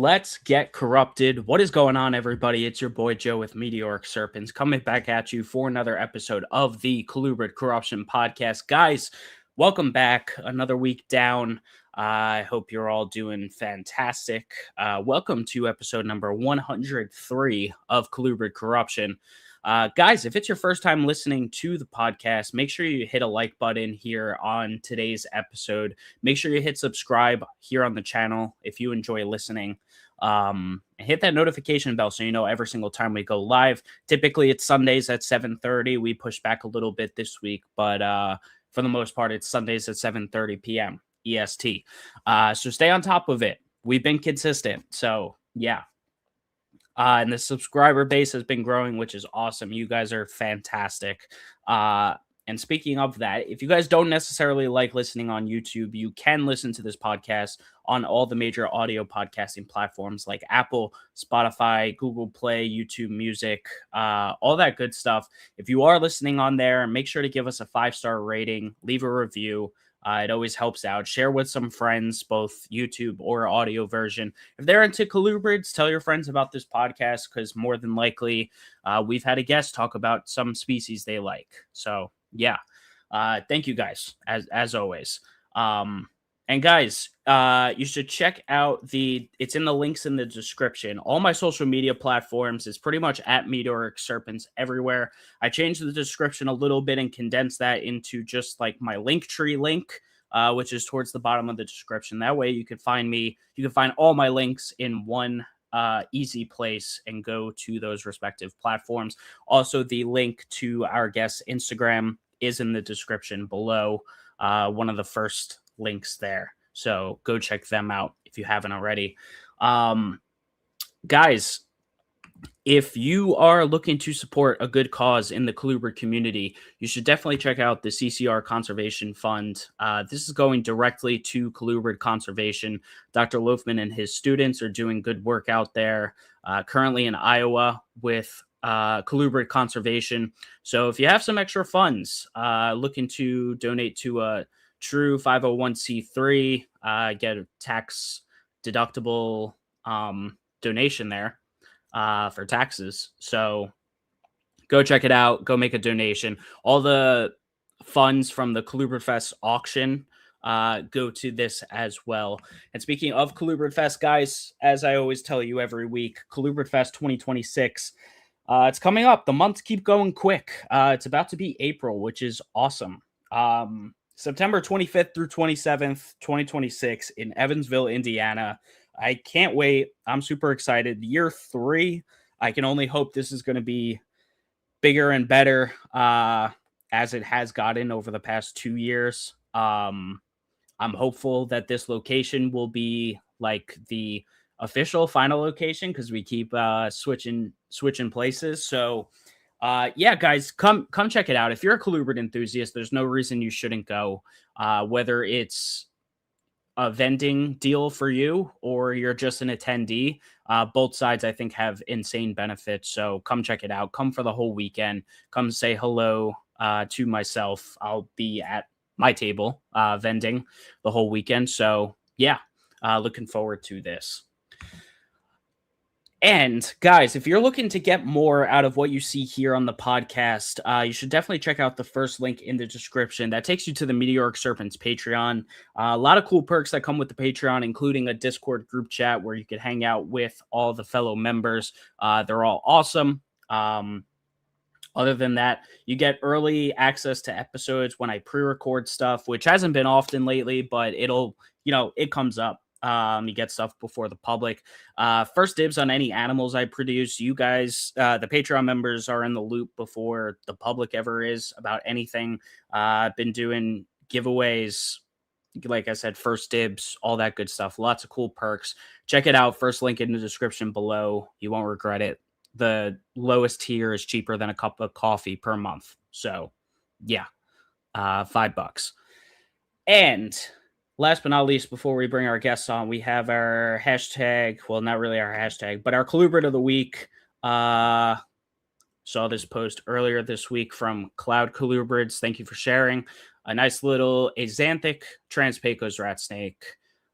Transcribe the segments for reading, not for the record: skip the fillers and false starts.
let's get corrupted. What is going on, everybody? It's your boy Joe with Meteoric Serpents coming back at you for another episode of the Colubrid Corruption Podcast. Guys, welcome back. Another week down. I hope you're all doing fantastic. Welcome to episode number 103 of Colubrid Corruption. Guys, if it's your first time listening to the podcast, make sure you hit a like button here on today's episode. Make sure you hit subscribe here on the channel if you enjoy listening. And hit that notification bell so you know every single time we go live. Typically, it's Sundays at 7:30. We pushed back a little bit this week, but for the most part, it's Sundays at 7:30 p.m. EST. So stay on top of it. We've been consistent. So, yeah. And the subscriber base has been growing, which is awesome. You guys are fantastic. And speaking of that, if you guys don't necessarily like listening on YouTube, you can listen to this podcast on all the major audio podcasting platforms like Apple, Spotify, Google Play, YouTube Music, all that good stuff. If you are listening on there, make sure to give us a 5-star rating, leave a review. It always helps out. Share with some friends, both YouTube or audio version. If they're into colubrids, tell your friends about this podcast because more than likely we've had a guest talk about some species they like. So, yeah. Thank you guys, as always. And guys, you should check out it's in the links in the description. All my social media platforms is pretty much at Meteoric Serpents everywhere. I changed the description a little bit and condensed that into just like my Linktree link, which is towards the bottom of the description. That way you can find me. You can find all my links in one easy place and go to those respective platforms. Also, the link to our guest's Instagram is in the description below. One of the first links there. So go check them out if you haven't already. Guys, if you are looking to support a good cause in the Colubrid community, you should definitely check out the CCR Conservation Fund. This is going directly to Colubrid Conservation. Dr. Loafman and his students are doing good work out there, currently in Iowa with Colubrid Conservation. So if you have some extra funds, looking to donate to a true 501c3, get a tax deductible donation there for taxes. So go check it out. Go make a donation. All the funds from the Colubrid Fest auction go to this as well. And speaking of Colubrid Fest, guys, as I always tell you every week, Colubrid Fest 2026, it's coming up. The months keep going quick. It's about to be April, which is awesome. September 25th through 27th, 2026 in Evansville, Indiana. I can't wait. I'm super excited. Year 3, I can only hope this is going to be bigger and better as it has gotten over the past 2 years. I'm hopeful that this location will be like the official final location because we keep switching places. So yeah, guys, come check it out. If you're a colubrid enthusiast, there's no reason you shouldn't go, whether it's a vending deal for you or you're just an attendee. Both sides, I think, have insane benefits. So come check it out. Come for the whole weekend. Come say hello to myself. I'll be at my table vending the whole weekend. So yeah, looking forward to this. And guys, if you're looking to get more out of what you see here on the podcast, you should definitely check out the first link in the description. That takes you to the Meteoric Serpents Patreon. A lot of cool perks that come with the Patreon, including a Discord group chat where you could hang out with all the fellow members. They're all awesome. Other than that, you get early access to episodes when I pre-record stuff, which hasn't been often lately, but it comes up. You get stuff before the public. First dibs on any animals I produce. You guys, the Patreon members, are in the loop before the public ever is about anything. I've been doing giveaways, like I said, first dibs, all that good stuff. Lots of cool perks. Check it out. First link in the description below. You won't regret it. The lowest tier is cheaper than a cup of coffee per month. So, yeah, $5. And last but not least, before we bring our guests on, we have our hashtag. Well, not really our hashtag, but our Colubrid of the week. Saw this post earlier this week from Cloud Colubrids. Thank you for sharing. A nice little axanthic Trans-Pecos rat snake.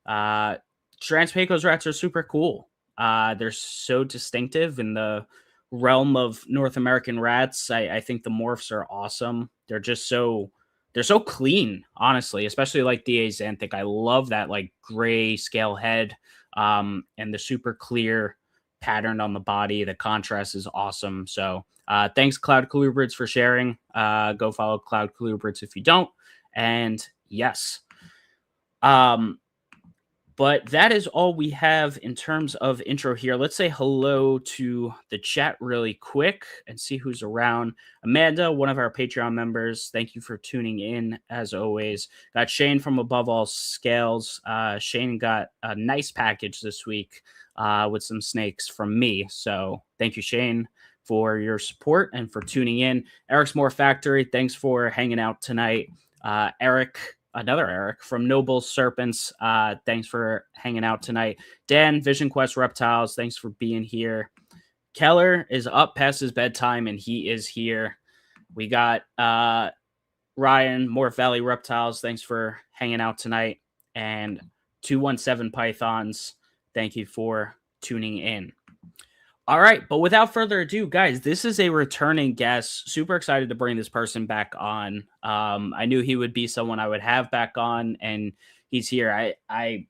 Trans-Pecos rats are super cool. They're so distinctive in the realm of North American rats. I think the morphs are awesome. They're so clean, honestly, especially like the Axanthic. I love that like gray scale head, and the super clear pattern on the body. The contrast is awesome. So thanks, Cloud Colubrids, for sharing. Go follow Cloud Colubrids if you don't. And yes. But that is all we have in terms of intro here. Let's say hello to the chat really quick and see who's around. Amanda, one of our Patreon members, thank you for tuning in as always. Got Shane from Above All Scales. Shane got a nice package this week with some snakes from me. So thank you, Shane, for your support and for tuning in. Eric's More Factory, thanks for hanging out tonight. Another Eric from Noble Serpents. Thanks for hanging out tonight. Dan, Vision Quest Reptiles, thanks for being here. Keller is up past his bedtime and he is here. We got Ryan, Morph Valley Reptiles, thanks for hanging out tonight. And 217 Pythons, thank you for tuning in. All right, but without further ado, guys, this is a returning guest. Super excited to bring this person back on. I knew he would be someone I would have back on, and he's here. I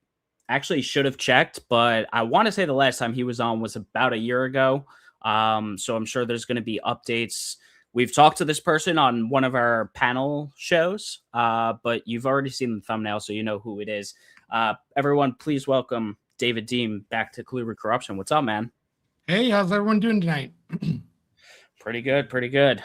actually should have checked, but I want to say the last time he was on was about a year ago. So I'm sure there's going to be updates. We've talked to this person on one of our panel shows, but you've already seen the thumbnail, so you know who it is. Everyone, please welcome David Deem back to Colubrid Corruption. What's up, man? Hey, how's everyone doing tonight? Pretty good.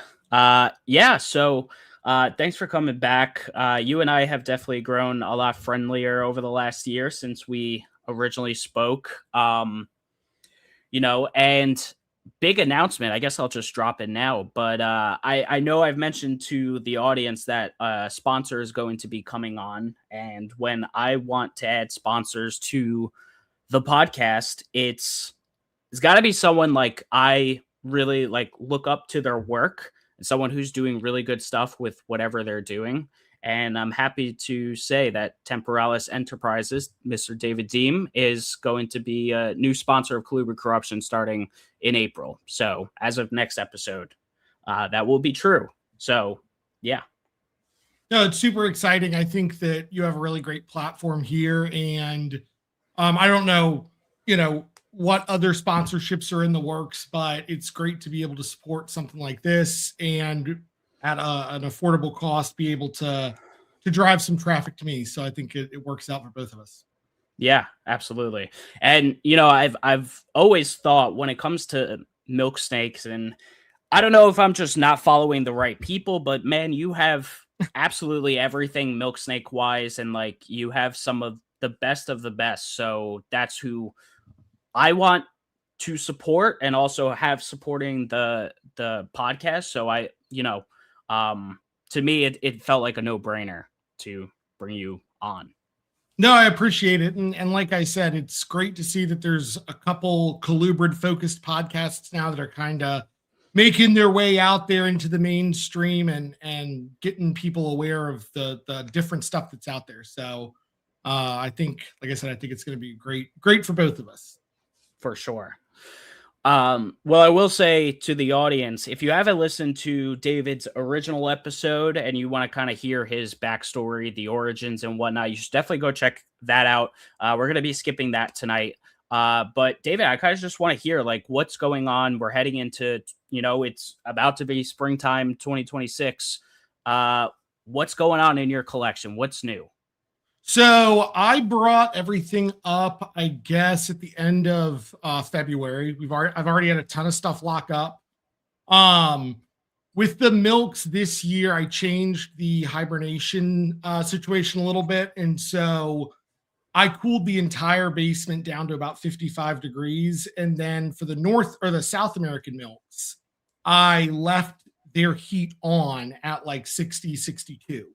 Yeah, so thanks for coming back. You and I have definitely grown a lot friendlier over the last year since we originally spoke. And big announcement. I guess I'll just drop it now. But I know I've mentioned to the audience that a sponsor is going to be coming on. And when I want to add sponsors to the podcast, it's got to be someone like I really like look up to their work and someone who's doing really good stuff with whatever they're doing. And I'm happy to say that Temporalis Enterprises, Mr. David Deem, is going to be a new sponsor of Colubrid Corruption starting in April. So as of next episode, that will be true. So, yeah. No, it's super exciting. I think that you have a really great platform here. And I don't know, what other sponsorships are in the works, but it's great to be able to support something like this and at an affordable cost, be able to drive some traffic to me. So I think it works out for both of us. Yeah, absolutely. And, I've always thought when it comes to milk snakes, and I don't know if I'm just not following the right people, but man, you have absolutely everything milk snake wise. And like, you have some of the best. So that's who I want to support and also have supporting the podcast. So to me, it felt like a no-brainer to bring you on. No, I appreciate it. And like I said, it's great to see that there's a couple Colubrid focused podcasts now that are kind of making their way out there into the mainstream and getting people aware of the different stuff that's out there. So I think, like I said, I think it's going to be great for both of us. For sure. Well, I will say to the audience, if you haven't listened to David's original episode and you want to kind of hear his backstory, the origins and whatnot, you should definitely go check that out. We're going to be skipping that tonight. But David, I kind of just want to hear like what's going on. We're heading into, it's about to be springtime 2026. What's going on in your collection? What's new? So I brought everything up, I guess, at the end of February. I've already had a ton of stuff lock up. With the milks this year, I changed the hibernation situation a little bit, and so I cooled the entire basement down to about 55 degrees. And then for the North or the South American milks, I left their heat on at like 60, 62.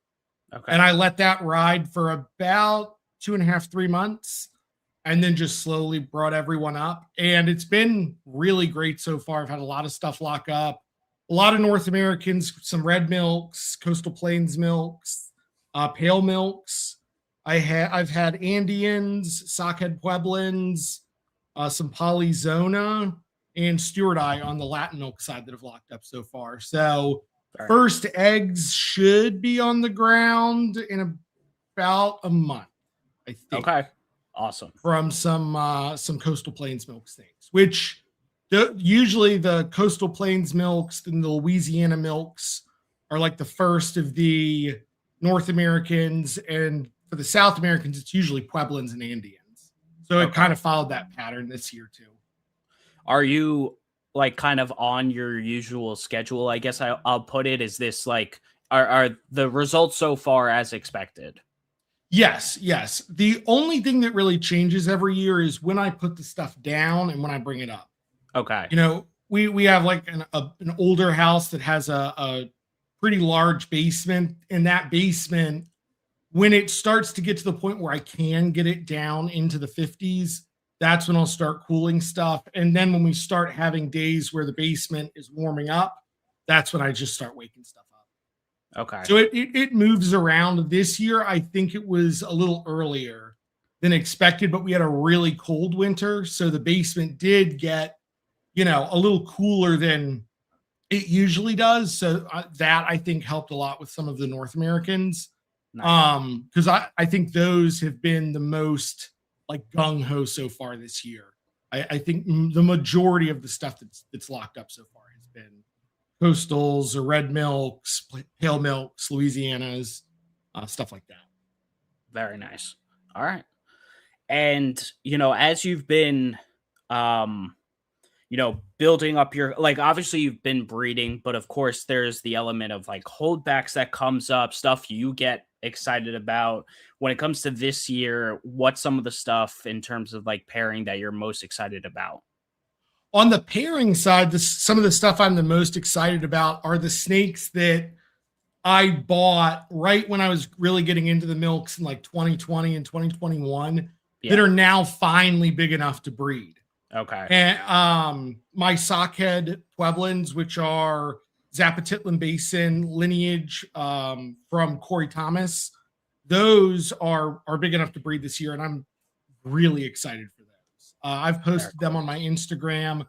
Okay. And I let that ride for about 2.5, 3 months and then just slowly brought everyone up. And it's been really great so far. I've had a lot of stuff lock up, a lot of North Americans, some red milks, coastal plains milks, pale milks. I've had Andeans, sockhead Pueblans, some Polyzona, and Stewart Eye on the Latin milk side that have locked up so far. So first eggs should be on the ground in about a month, I think. Okay. Awesome. From some coastal plains milk snakes, which usually the coastal plains milks and the Louisiana milks are like the first of the North Americans, and for the South Americans, it's usually Pueblans and Andeans. So it kind of followed that pattern this year too. Are you like kind of on your usual schedule? I guess I'll put it. Is this like are the results so far as expected? Yes. The only thing that really changes every year is when I put the stuff down and when I bring it up. Okay. You know, we have like an older house that has a pretty large basement. In that basement, when it starts to get to the point where I can get it down into the 50s, that's when I'll start cooling stuff. And then when we start having days where the basement is warming up, that's when I just start waking stuff up. Okay. So it moves around. This year, I think it was a little earlier than expected, but we had a really cold winter. So the basement did get, a little cooler than it usually does. So that I think helped a lot with some of the North Americans. Nice. Because I think those have been the most like gung-ho so far this year. I think the majority of the stuff that's locked up so far has been coastals or red milks, pale milks, Louisianas, stuff like that. Very nice. All right. And, as you've been, building up your, like, obviously you've been breeding, but of course there's the element of like holdbacks that comes up, stuff you get excited about. When it comes to this year, what's some of the stuff in terms of like pairing that you're most excited about? On the pairing side, some of the stuff I'm the most excited about are the snakes that I bought right when I was really getting into the milks in like 2020 and 2021 that are now finally big enough to breed. Okay. And my sockhead Pueblans, which are Zapatitlan Basin lineage from Corey Thomas, those are big enough to breed this year, and I'm really excited for those. I've posted them on my Instagram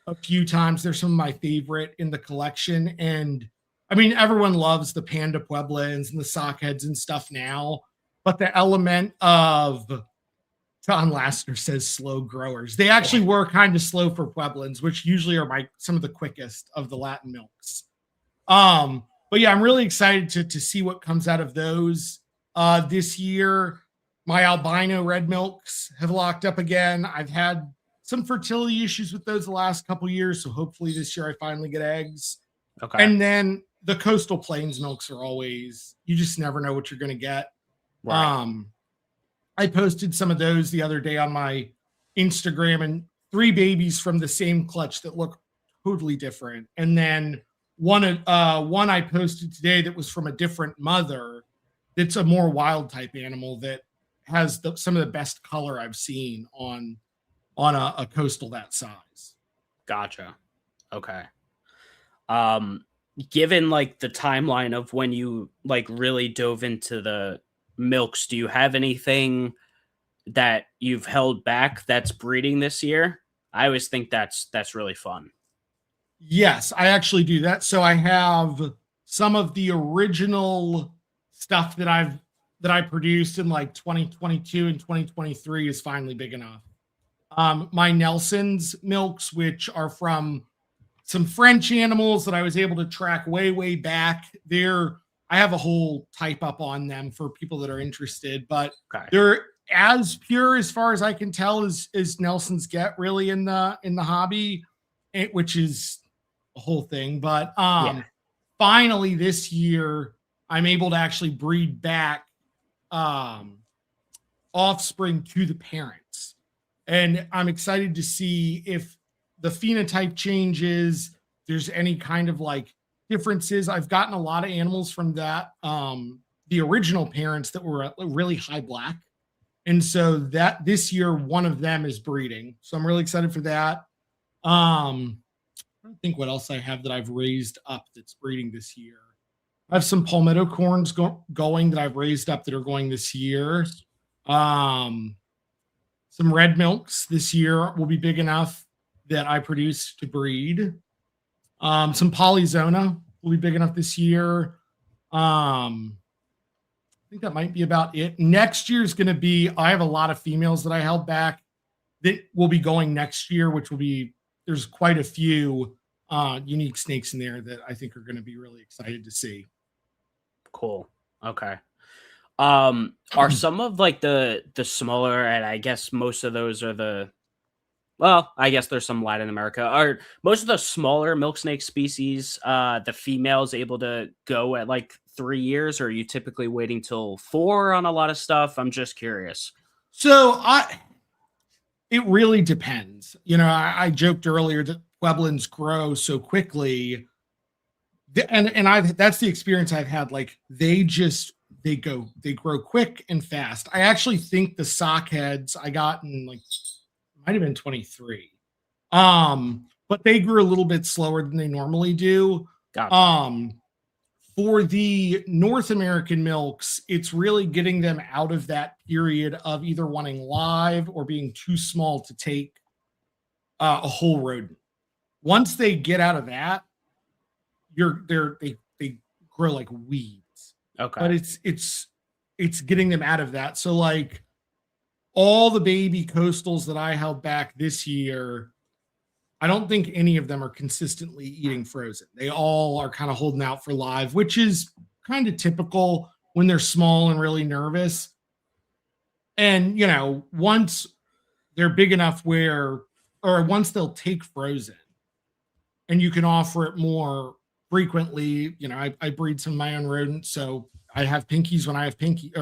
a few times. They're some of my favorite in the collection, and I mean, everyone loves the Panda Pueblans and the sockheads and stuff now, but the element of John Lassner says slow growers. They actually were kind of slow for Pueblans, which usually are some of the quickest of the Latin milks. But yeah, I'm really excited to see what comes out of those this year. My albino red milks have locked up again. I've had some fertility issues with those the last couple years, so hopefully this year I finally get eggs. Okay. And then the coastal plains milks are always, you just never know what you're going to get. Right. I posted some of those the other day on my Instagram, and 3 babies from the same clutch that look totally different. And then one I posted today that was from a different mother. That's a more wild type animal that has some of the best color I've seen on a coastal that size. Gotcha. Okay. Given like the timeline of when you like really dove into the milks, do you have anything that you've held back that's breeding this year? I always think that's really fun. Yes, I actually do that. So I have some of the original stuff that I produced in like 2022 and 2023 is finally big enough. My Nelson's milks, which are from some French animals that I was able to track way back. I have a whole type up on them for people that are interested, but they're as pure as far as I can tell as Nelson's get really in the hobby, which is a whole thing. But finally this year, I'm able to actually breed back offspring to the parents. And I'm excited to see if the phenotype changes, there's any kind of like differences. I've gotten a lot of animals from that, the original parents that were really high black. And so that this year, one of them is breeding. So I'm really excited for that. I don't think what else I have that I've raised up that's breeding this year. I have some palmetto corns going that I've raised up that are going this year. Some Some red milks this year will be big enough that I produce to breed. Some polyzona will be big enough this year. I think that might be about it. Next year is going to be, I have a lot of females that I held back that will be going next year, which will be, there's quite a few unique snakes in there that I think are going to be really excited to see. Cool. Okay. Are some of like the smaller, and I guess most of those are well, I guess there's some Latin America. Are most of the smaller milk snake species, the females able to go at like 3 years, or are you typically waiting till 4 on a lot of stuff? I'm just curious. So it really depends. I joked earlier that Pueblans grow so quickly, and that's the experience I've had. Like they grow quick and fast. I actually think the sock heads I got in like might have been 23. But they grew a little bit slower than they normally do. Gotcha. For the North American milks, it's really getting them out of that period of either wanting live or being too small to take a whole rodent. Once they get out of that, they grow like weeds. Okay. But it's getting them out of that. So like all the baby coastals that I held back this year, I don't think any of them are consistently eating frozen. They all are kind of holding out for live, which is kind of typical when they're small and really nervous. And, once they're big enough once they'll take frozen and you can offer it more frequently, I breed some of my own rodents. So I have pinkies when I have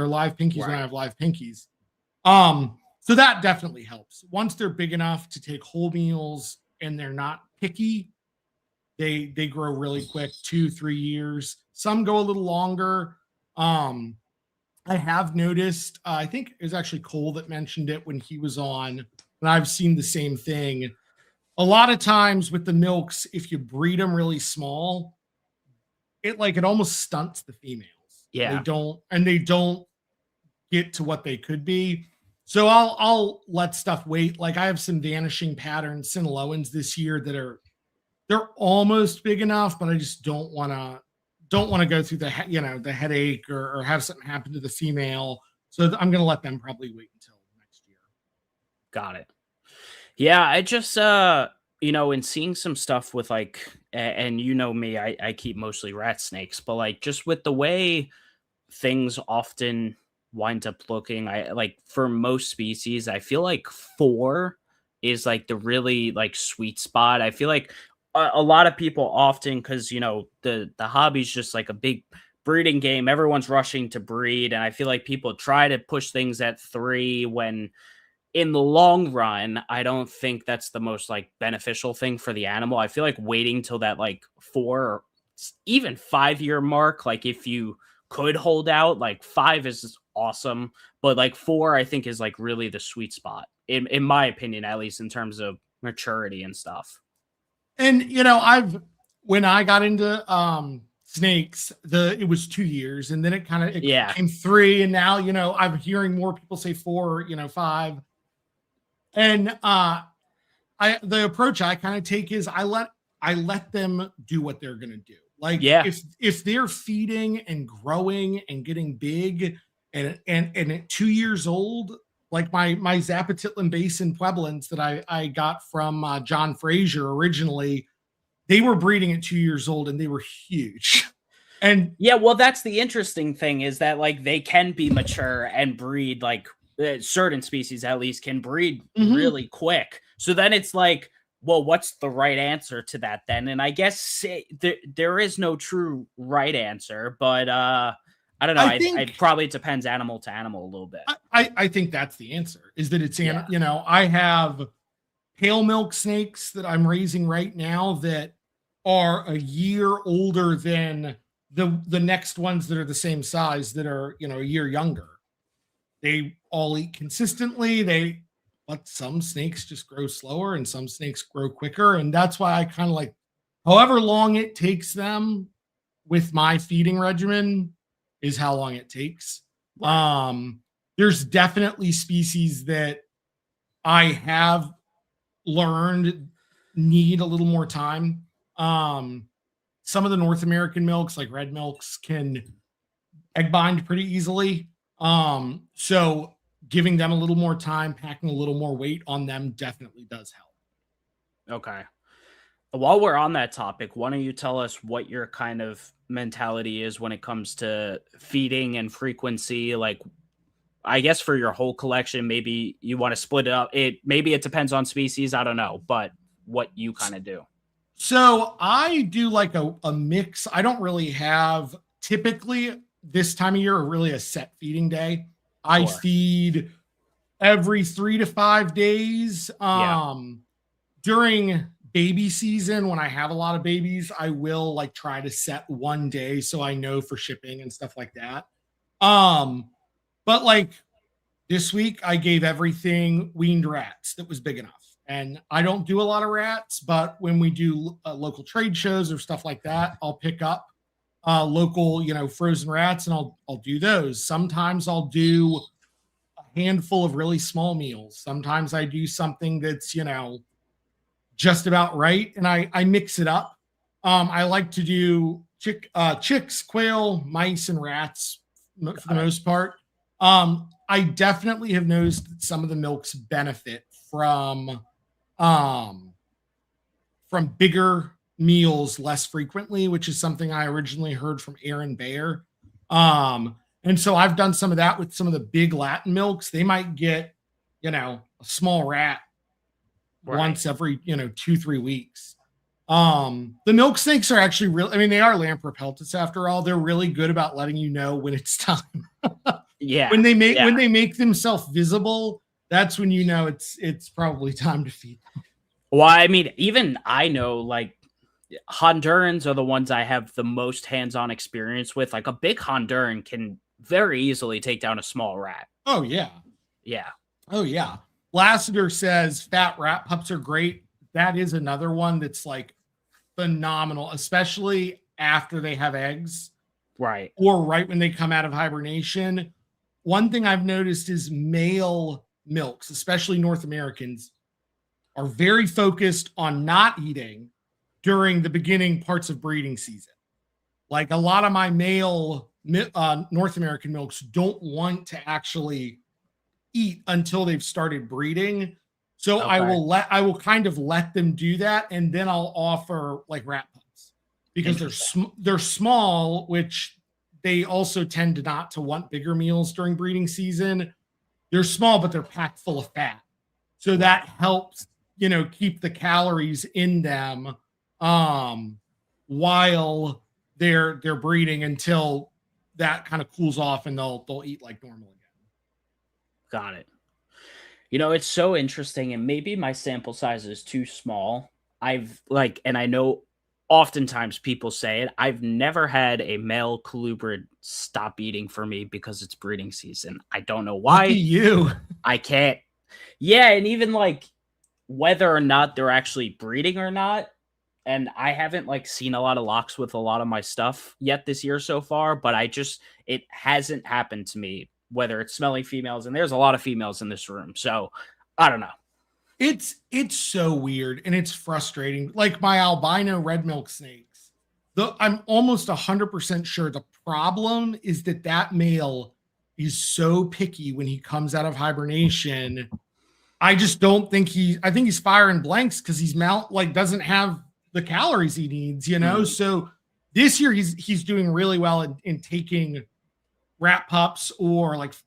live pinkies when I have live pinkies. So that definitely helps. Once they're big enough to take whole meals and they're not picky, they grow really quick, 2-3 years. Some go a little longer. I have noticed, I think it was actually Cole that mentioned it when he was on, and I've seen the same thing. A lot of times with the milks, if you breed them really small, it almost stunts the females. Yeah. They don't get to what they could be. So I'll let stuff wait. Like I have some vanishing pattern Sinaloans this year that they're almost big enough, but I just don't want to go through the headache or have something happen to the female. So I'm going to let them probably wait until next year. Got it. Yeah, I just in seeing some stuff with like and me, I keep mostly rat snakes, but like just with the way things often wind up looking, I like for most species, I feel like 4 is like the really like sweet spot. I feel like a lot of people often, because the hobby's just like a big breeding game, everyone's rushing to breed, and I feel like people try to push things at 3 when in the long run, I don't think that's the most like beneficial thing for the animal. I feel like waiting till that like 4 or even 5 year mark, like if you could hold out, like 5 is awesome, but like 4 I think is like really the sweet spot in my opinion, at least in terms of maturity and stuff. And when I got into snakes, it was 2 years, and then it became 3, and now I'm hearing more people say 4, 5. And the approach I kind of take is I let them do what they're gonna do. Like if they're feeding and growing and getting big and at 2 years old, like my Zapatitlán Basin Pueblans that I got from John Frazier originally, they were breeding at 2 years old and they were huge. And yeah, well, that's the interesting thing is that like they can be mature and breed like certain species at least can breed really quick. So then it's like, well, what's the right answer to that then? And I guess there is no true right answer, but I don't know. It probably depends animal to animal a little bit. I think that's the answer, is that it's, I have pale milk snakes that I'm raising right now that are a year older than the next ones that are the same size that are, a year younger. They all eat consistently. But some snakes just grow slower and some snakes grow quicker. And that's why I kind of like, however long it takes them with my feeding regimen is how long it takes. There's definitely species that I have learned need a little more time. Some of the North American milks, like red milks, can egg bind pretty easily. So giving them a little more time, packing a little more weight on them definitely does help. Okay. While we're on that topic, why don't you tell us what your kind of mentality is when it comes to feeding and frequency? Like, I guess for your whole collection, maybe you want to split it up. Maybe it depends on species. I don't know, but what you kind of do. So I do like a mix. I don't really have typically this time of year really a set feeding day. I Sure. feed every 3 to 5 days. Yeah. During baby season, when I have a lot of babies, I will like try to set one day so I know for shipping and stuff like that. But like this week, I gave everything weaned rats that was big enough. And I don't do a lot of rats, but when we do local trade shows or stuff like that, I'll pick up local, frozen rats, and I'll do those. Sometimes I'll do a handful of really small meals. Sometimes I do something that's just about right, and I mix it up. I like to do chicks, quail, mice, and rats for the most part. I definitely have noticed that some of the milks benefit from bigger meals less frequently, which is something I originally heard from Aaron Bayer. And so I've done some of that with some of the big Latin milks. They might get, a small rat once every, 2-3 weeks. The milk snakes are actually real. I mean, they are lamprey peltis after all. They're really good about letting you know when it's time. Yeah. When they make themselves visible, that's when it's probably time to feed them. Well, I mean, even I know like Hondurans are the ones I have the most hands-on experience with. Like a big Honduran can very easily take down a small rat. Oh yeah. Yeah. Oh yeah. Lassiter says fat rat pups are great. That is another one that's like phenomenal, especially after they have eggs. Right. Or right when they come out of hibernation. One thing I've noticed is male milks, especially North Americans, are very focused on not eating during the beginning parts of breeding season. Like a lot of my male North American milks don't want to actually eat until they've started breeding. So okay. I will kind of let them do that, and then I'll offer like rat pups because they're small, which they also tend to not to want bigger meals during breeding season. They're small, but they're packed full of fat. So that helps, keep the calories in them while they're breeding until that kind of cools off and they'll eat like normal again. Got it. It's so interesting, and maybe my sample size is too small. And I know oftentimes people say it, I've never had a male colubrid stop eating for me because it's breeding season. I don't know why. Lucky you. I can't. Yeah, and even like whether or not they're actually breeding or not, and I haven't like seen a lot of locks with a lot of my stuff yet this year so far, but it hasn't happened to me, whether it's smelling females, and there's a lot of females in this room. So I don't know. It's so weird and it's frustrating. Like my albino red milk snakes, I'm almost 100% sure the problem is that male is so picky when he comes out of hibernation. I just don't think I think he's firing blanks because he's doesn't have the calories he needs, Mm-hmm. So this year he's doing really well in taking rat pups or like a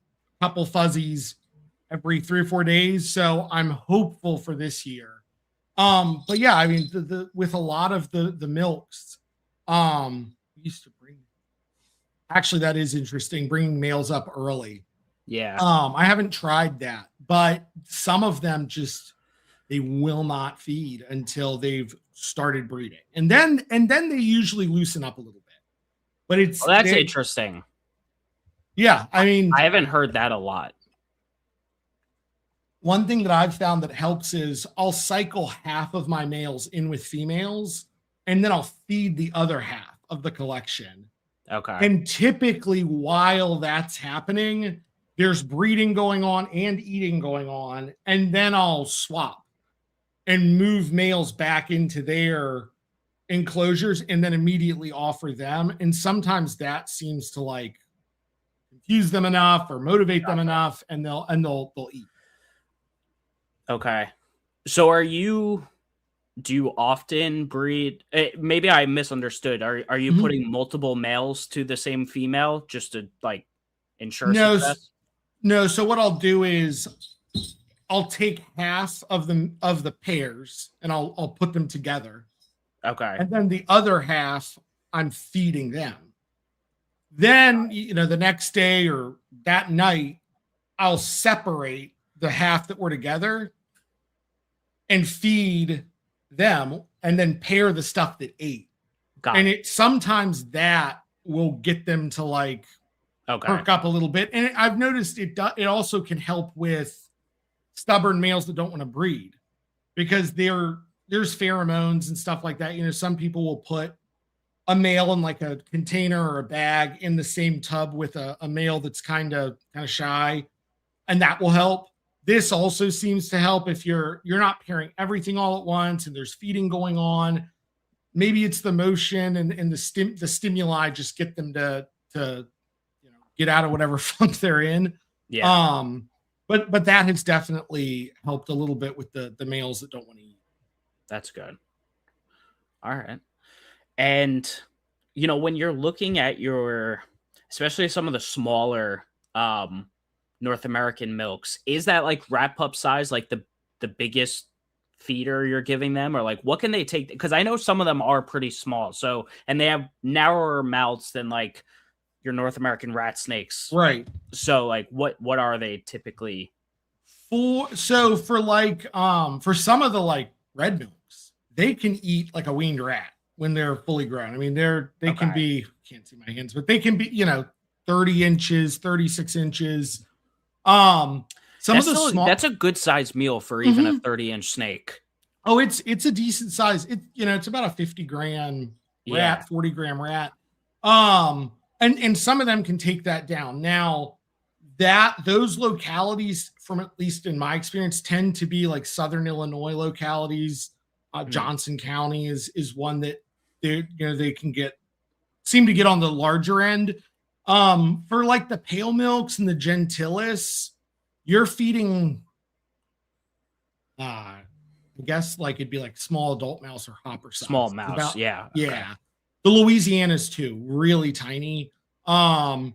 couple fuzzies every 3 or 4 days. So I'm hopeful for this year. But yeah, I mean, with a lot of the milks, we used to bring. Actually, that is interesting. Bringing males up early. Yeah. I haven't tried that, but some of them they will not feed until they've started breeding, and then they usually loosen up a little bit. But that's interesting. Yeah, I mean, I haven't heard that a lot. One thing that I've found that helps is I'll cycle half of my males in with females, and then I'll feed the other half of the collection. Okay. And typically while that's happening, there's breeding going on and eating going on, and then I'll swap and move males back into their enclosures and then immediately offer them. And sometimes that seems to like confuse them enough or motivate them enough, and they'll eat. Okay. So do you often breed? Maybe I misunderstood. Are you putting multiple males to the same female just to like ensure success? No. So what I'll do is I'll take half of the pairs and I'll put them together. Okay. And then the other half I'm feeding them. Then, the next day or that night, I'll separate the half that were together and feed them and then pair the stuff that ate. Sometimes that will get them to like perk up a little bit. And I've noticed it also can help with stubborn males that don't want to breed, because there's pheromones and stuff like that. Some people will put a male in like a container or a bag in the same tub with a male that's kind of shy, and that will help. This also seems to help if you're not pairing everything all at once and there's feeding going on. Maybe it's the motion and the stimuli just get them to get out of whatever funk they're in. Yeah. But that has definitely helped a little bit with the males that don't want to eat. That's good. All right. And, when you're looking at especially some of the smaller North American milks, is that like rat pup size, like the biggest feeder you're giving them, or like what can they take? Because I know some of them are pretty small. So, and they have narrower mouths than like your North American rat snakes. Right. So like what are they typically? For some of the like red milks, they can eat like a weaned rat when they're fully grown. I mean, they can be, can't see my hands, but they can be, 30 inches, 36 inches. That's a good size meal for even a 30-inch snake. Oh, it's a decent size. It's about a 50-gram rat, 40-gram rat. And some of them can take that down. Now, those localities, from at least in my experience, tend to be like Southern Illinois localities. Johnson County is one that they can seem to get on the larger end. For like the pale milks and the gentilis, you're feeding, I guess like it'd be like small adult mouse or hopper size. Small mouse, yeah. Yeah. The Louisianas too, really tiny. Coastals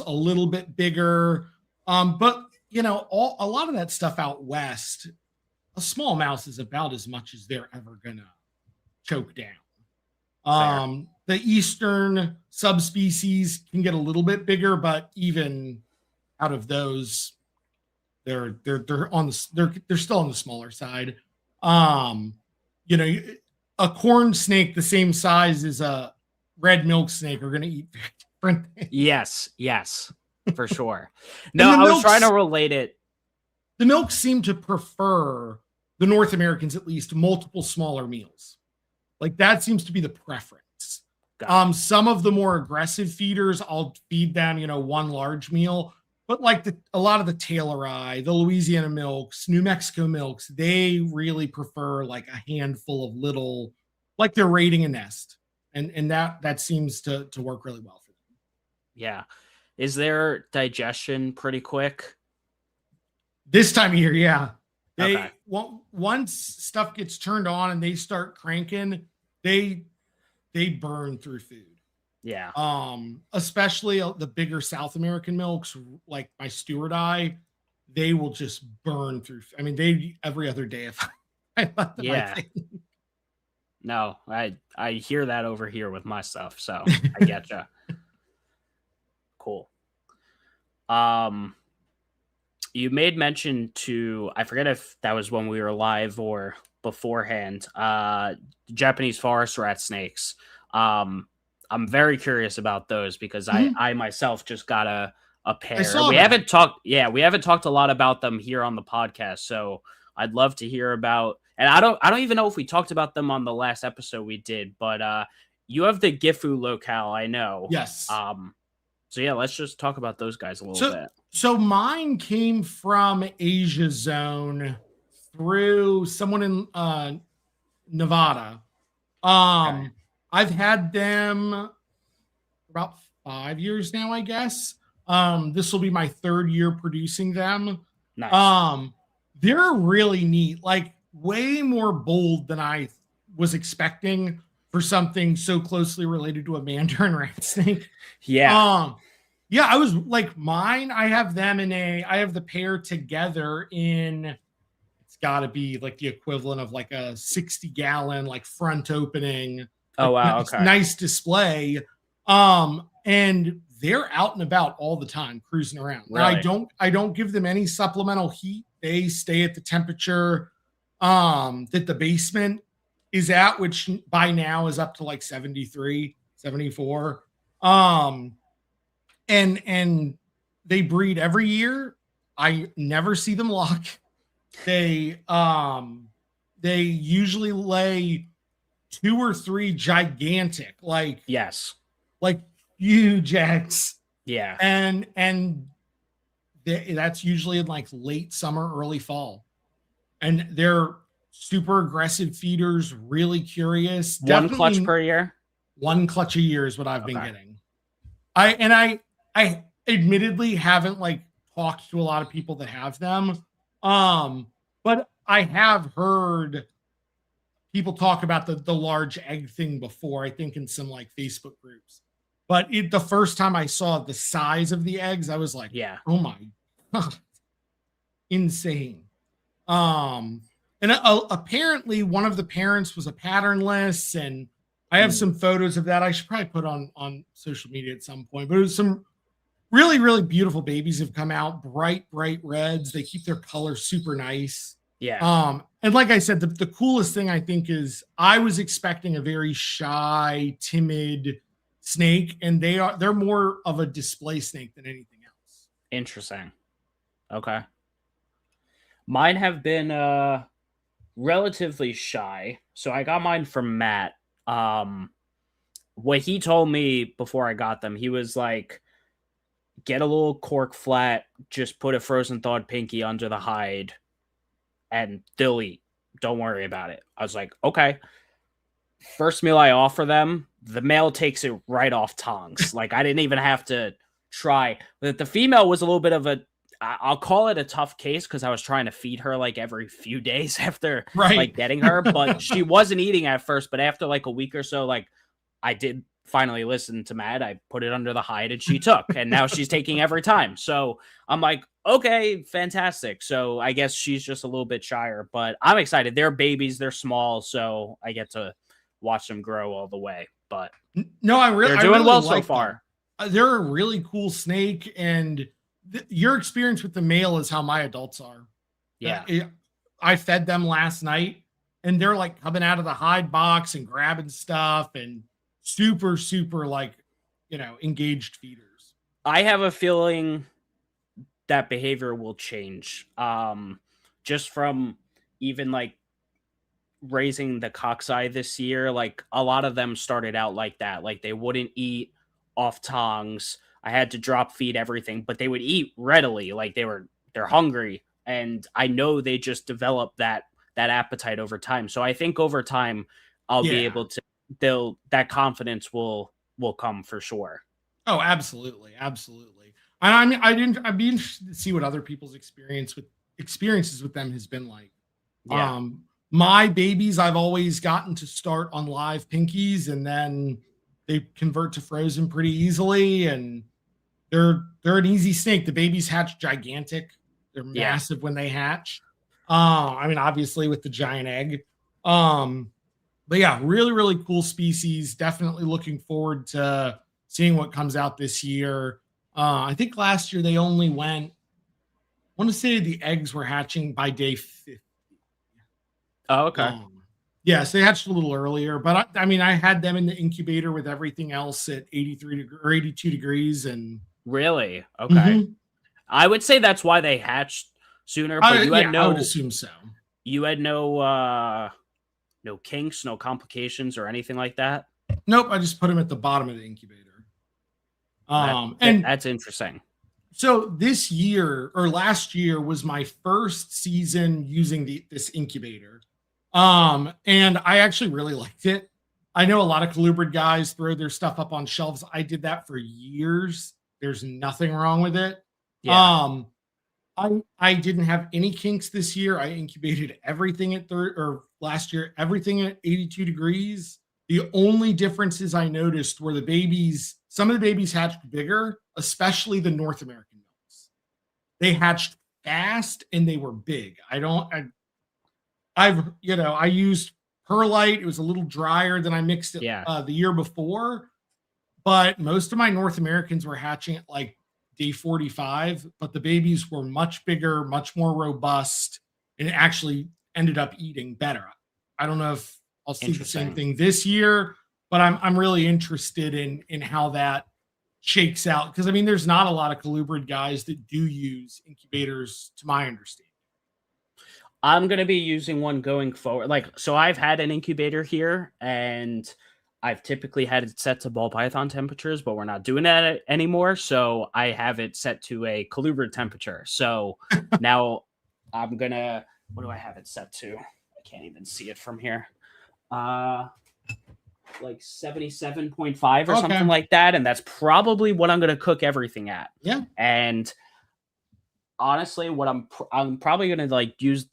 a little bit bigger. But a lot of that stuff out west, a small mouse is about as much as they're ever gonna choke down. The eastern subspecies can get a little bit bigger, but even out of those, they're still on the smaller side. A corn snake the same size as a red milk snake are going to eat different things. Yes, for sure. No, I was trying to relate it. The milks seem to prefer, the North Americans at least, multiple smaller meals. Like that seems to be the preference. Some of the more aggressive feeders, I'll feed them, one large meal. But like a lot of the Taylori, the Louisiana milks, New Mexico milks, they really prefer like a handful of little, like they're raiding a nest. And that seems to work really well for them. Yeah. Is their digestion pretty quick? This time of year, yeah. Once stuff gets turned on and they start cranking, they burn through food. Yeah. Especially the bigger South American milks, like my Stewart eye, they will just burn through. I mean, they every other day if I let them. Yeah. No, I hear that over here with my stuff, so I getcha. Cool. You made mention to, I forget if that was when we were live or beforehand, Japanese forest rat snakes. I'm very curious about those because I myself just got a pair. We haven't talked a lot about them here on the podcast, so I'd love to hear about. And I don't even know if we talked about them on the last episode we did, but you have the Gifu locale, I know. Yes. So yeah, let's just talk about those guys a little bit. So mine came from Asia Zone through someone in Nevada. Okay. I've had them about 5 years now, I guess. This will be my third year producing them. Nice. They're really neat, like way more bold than I was expecting for something so closely related to a mandarin rat snake. Yeah. Yeah, I was like mine. I have them I have the pair together in, it's got to be like the equivalent of like a 60-gallon like front opening, Oh like wow. Okay. nice display. And they're out and about all the time, cruising around. Really? Now, I don't give them any supplemental heat. They stay at the temperature that the basement is at, which by now is up to like 73, 74. And they breed every year. I never see them lock. They usually lay 2 or 3 gigantic, Yes. like huge eggs. Yeah. And that's usually in like late summer, early fall. And they're super aggressive feeders, really curious. One Definitely clutch per year? one clutch a year is what I've been getting. I admittedly haven't like talked to a lot of people that have them. But I have heard people talk about the large egg thing before, I think in some like Facebook groups. But the first time I saw the size of the eggs, I was like, Yeah. oh my God, insane. And apparently one of the parents was a patternless, and I have some photos of that I should probably put on social media at some point. But it was some really, really beautiful babies have come out, bright reds. They keep their color super nice. Yeah. And like I said, the coolest thing I think is I was expecting a very shy, timid snake, and they're more of a display snake than anything else. Interesting. Okay. Mine have been relatively shy. So I got mine from Matt. What he told me before I got them, he was like, get a little cork flat, just put a frozen thawed pinky under the hide, and they'll eat. Don't worry about it. I was like, okay. First meal I offer them, the male takes it right off tongs. Like I didn't even have to try. But the female was a little bit of I'll call it a tough case because I was trying to feed her like every few days after like getting her, but she wasn't eating at first. But after like a week or so, like I did finally listen to Matt. I put it under the hide and she took, and now she's taking every time. So I'm like, okay, fantastic. So I guess she's just a little bit shyer, but I'm excited. They're babies, they're small, so I get to watch them grow all the way. But no, they're doing really well so far. They're a really cool snake, and your experience with the male is how my adults are. Yeah. I fed them last night, and they're like coming out of the hide box and grabbing stuff, and super, super like, engaged feeders. I have a feeling that behavior will change. Just from even like raising the cockeye this year, like a lot of them started out like that. Like they wouldn't eat off tongs. I had to drop feed everything, but they would eat readily. Like they're hungry. And I know they just develop that appetite over time. So I think over time I'll be able to, that confidence will come for sure. Oh, absolutely. Absolutely. And I mean, I'd be interested to see what other people's experiences with them has been like. Yeah. My babies, I've always gotten to start on live pinkies, and then they convert to frozen pretty easily, and they're an easy snake. The babies hatch gigantic. They're massive when they hatch. I mean, obviously with the giant egg. But yeah, really, really cool species. Definitely looking forward to seeing what comes out this year. I think last year they only went, I want to say the eggs were hatching by day 50. Oh, okay. Yes, they hatched a little earlier, but I mean, I had them in the incubator with everything else at 83 or 82 degrees. And really? Okay. I would say that's why they hatched sooner, but I would assume so. You had no kinks, no complications or anything like that? Nope, I just put them at the bottom of the incubator. And That's interesting. so this year or last year was my first season using this incubator. And I actually really liked it. I know a lot of colubrid guys throw their stuff up on shelves. I did that for years. There's nothing wrong with it. Yeah. Um, I didn't have any kinks this year. I incubated everything at last year, everything at 82 degrees. The only differences I noticed were some of the babies hatched bigger, especially the North American males. They hatched fast and they were big. I used perlite. It was a little drier than I mixed it the year before, but most of my North Americans were hatching at like day 45, but the babies were much bigger, much more robust, and it actually ended up eating better. I don't know if I'll see the same thing this year, but I'm really interested in how that shakes out, because I mean there's not a lot of colubrid guys that do use incubators to my understanding. I'm going to be using one going forward. So I've had an incubator here, and I've typically had it set to ball python temperatures, but we're not doing that anymore. So I have it set to a colubrid temperature. So now I'm going to, what do I have it set to? I can't even see it from here. Like 77.5 or something like that. And that's probably what I'm going to cook everything at. Yeah. And honestly, what I'm probably going to use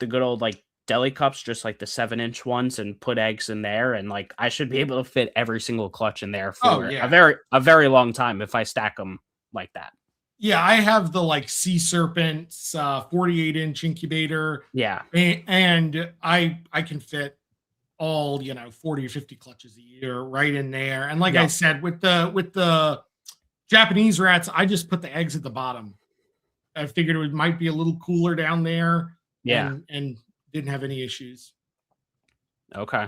the good old deli cups, just like the 7-inch ones, and put eggs in there, and I should be able to fit every single clutch in there for a very long time if I stack them like that. Yeah, I have the Sea Serpents 48-inch incubator. Yeah, and I can fit all 40 or 50 clutches a year right in there. And I said, with the Japanese rats, I just put the eggs at the bottom. I figured it might be a little cooler down there. Yeah. And didn't have any issues. Okay.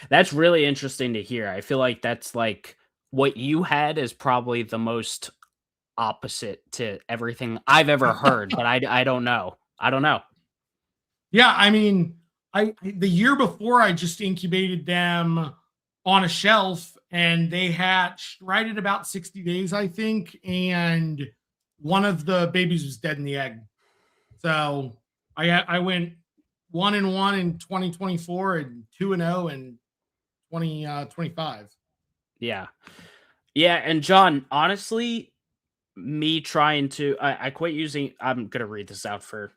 That's really interesting to hear. I feel like that's what you had is probably the most opposite to everything I've ever heard, but I don't know. I don't know. Yeah, I mean, the year before I just incubated them on a shelf, and they hatched right at about 60 days, I think, and one of the babies was dead in the egg. So I went 1-1 in 2024 and 2-0 in 2025. Yeah. Yeah. And John, honestly, me trying to, I quit using, I'm going to read this out for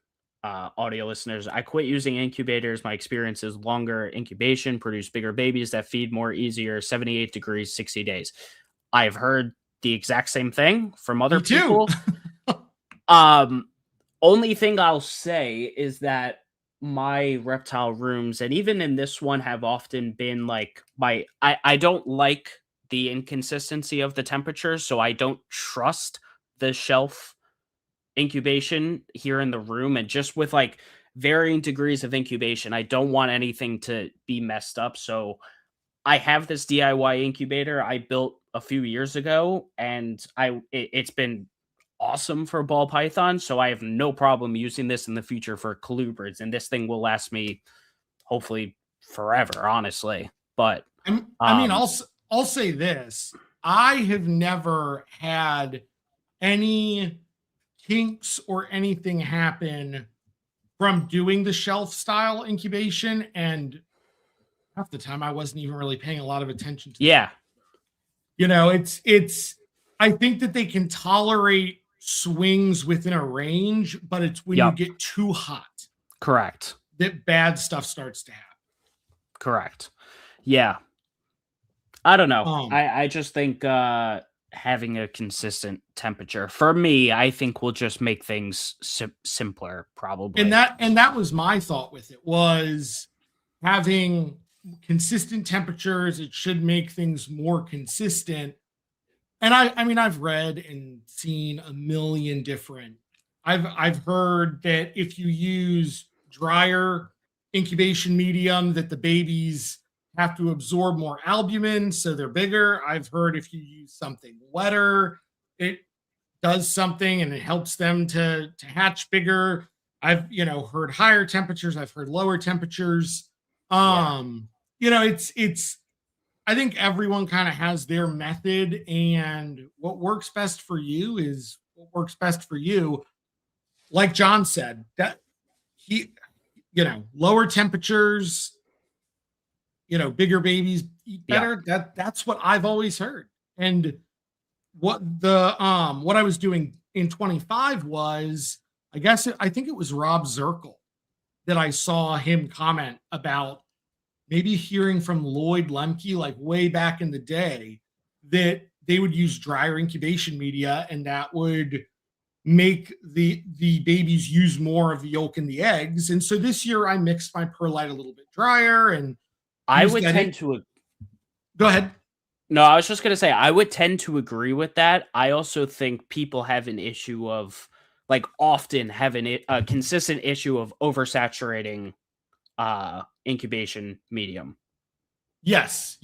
audio listeners. I quit using incubators. My experience is longer incubation, produce bigger babies that feed more easier, 78 degrees, 60 days. I've heard the exact same thing from other people. Only thing I'll say is that my reptile rooms, and even in this one, have often been I don't like the inconsistency of the temperature, so I don't trust the shelf incubation here in the room. And just with varying degrees of incubation, I don't want anything to be messed up. So I have this DIY incubator I built a few years ago, and it's been awesome for ball python, so I have no problem using this in the future for colubrids, and this thing will last me hopefully forever, honestly. But I mean, I'll say this: I have never had any kinks or anything happen from doing the shelf style incubation, and half the time I wasn't even really paying a lot of attention to that. It's I think that they can tolerate swings within a range, but it's when you get too hot, correct, that bad stuff starts to happen. Correct. Yeah. I don't know. I just think having a consistent temperature for me, I think will just make things simpler, probably. And that was my thought with it, was having consistent temperatures. It should make things more consistent. And I mean, I've read and seen a million different. I've heard that if you use drier incubation medium, that the babies have to absorb more albumin, so they're bigger. I've heard if you use something wetter, it does something and it helps them to hatch bigger. I've heard higher temperatures. I've heard lower temperatures. It's. I think everyone kind of has their method, and what works best for you is what works best for you. Like John said, that he, lower temperatures, bigger babies eat Yeah. better. That's what I've always heard. And what I was doing in 25 was, I think it was Rob Zirkle that I saw him comment about maybe hearing from Lloyd Lemke like way back in the day that they would use drier incubation media, and that would make the babies use more of the yolk and the eggs. And so this year I mixed my perlite a little bit drier and I would tend to. Go ahead. No, I was just going to say, I would tend to agree with that. I also think people have an issue of, like, often have a consistent issue of oversaturating incubation medium. Yes.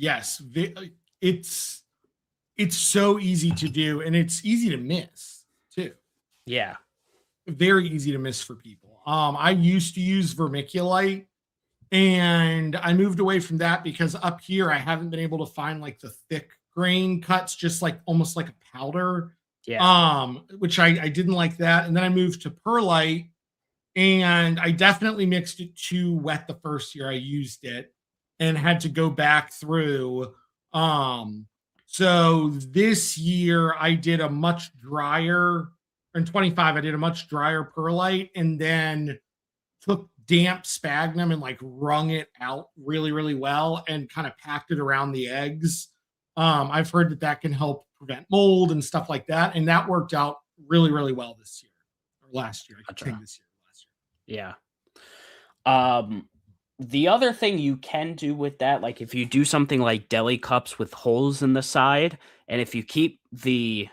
It's so easy to do, and it's easy to miss too. Yeah. Very easy to miss for people. I used to use vermiculite, and I moved away from that because up here I haven't been able to find like the thick grain cuts, just like almost like a powder. Yeah. Which I didn't like that. And then I moved to perlite, and I definitely mixed it too wet the first year I used it and had to go back through. So this year I did a much drier, in 25, I did a much drier perlite, and then took damp sphagnum and like wrung it out really, really well and kind of packed it around the eggs. I've heard that can help prevent mold and stuff like that. And that worked out really, really well this year or last year. I keep saying this year, last year. Yeah. The other thing you can do with that, like if you do something like deli cups with holes in the side, and if you keep the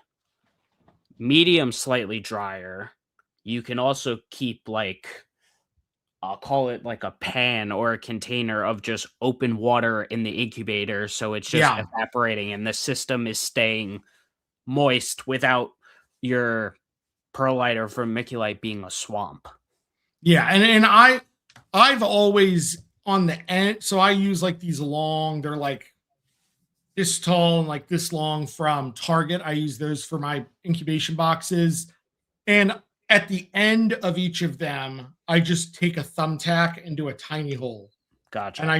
medium slightly drier, you can also keep like, I'll call it like a pan or a container of just open water in the incubator. So it's just evaporating and the system is staying moist without your perlite or vermiculite being a swamp. Yeah. And I've always on the end. So I use like these long, they're like this tall and like this long from Target. I use those for my incubation boxes. And at the end of each of them, I just take a thumbtack and do a tiny hole. Gotcha. And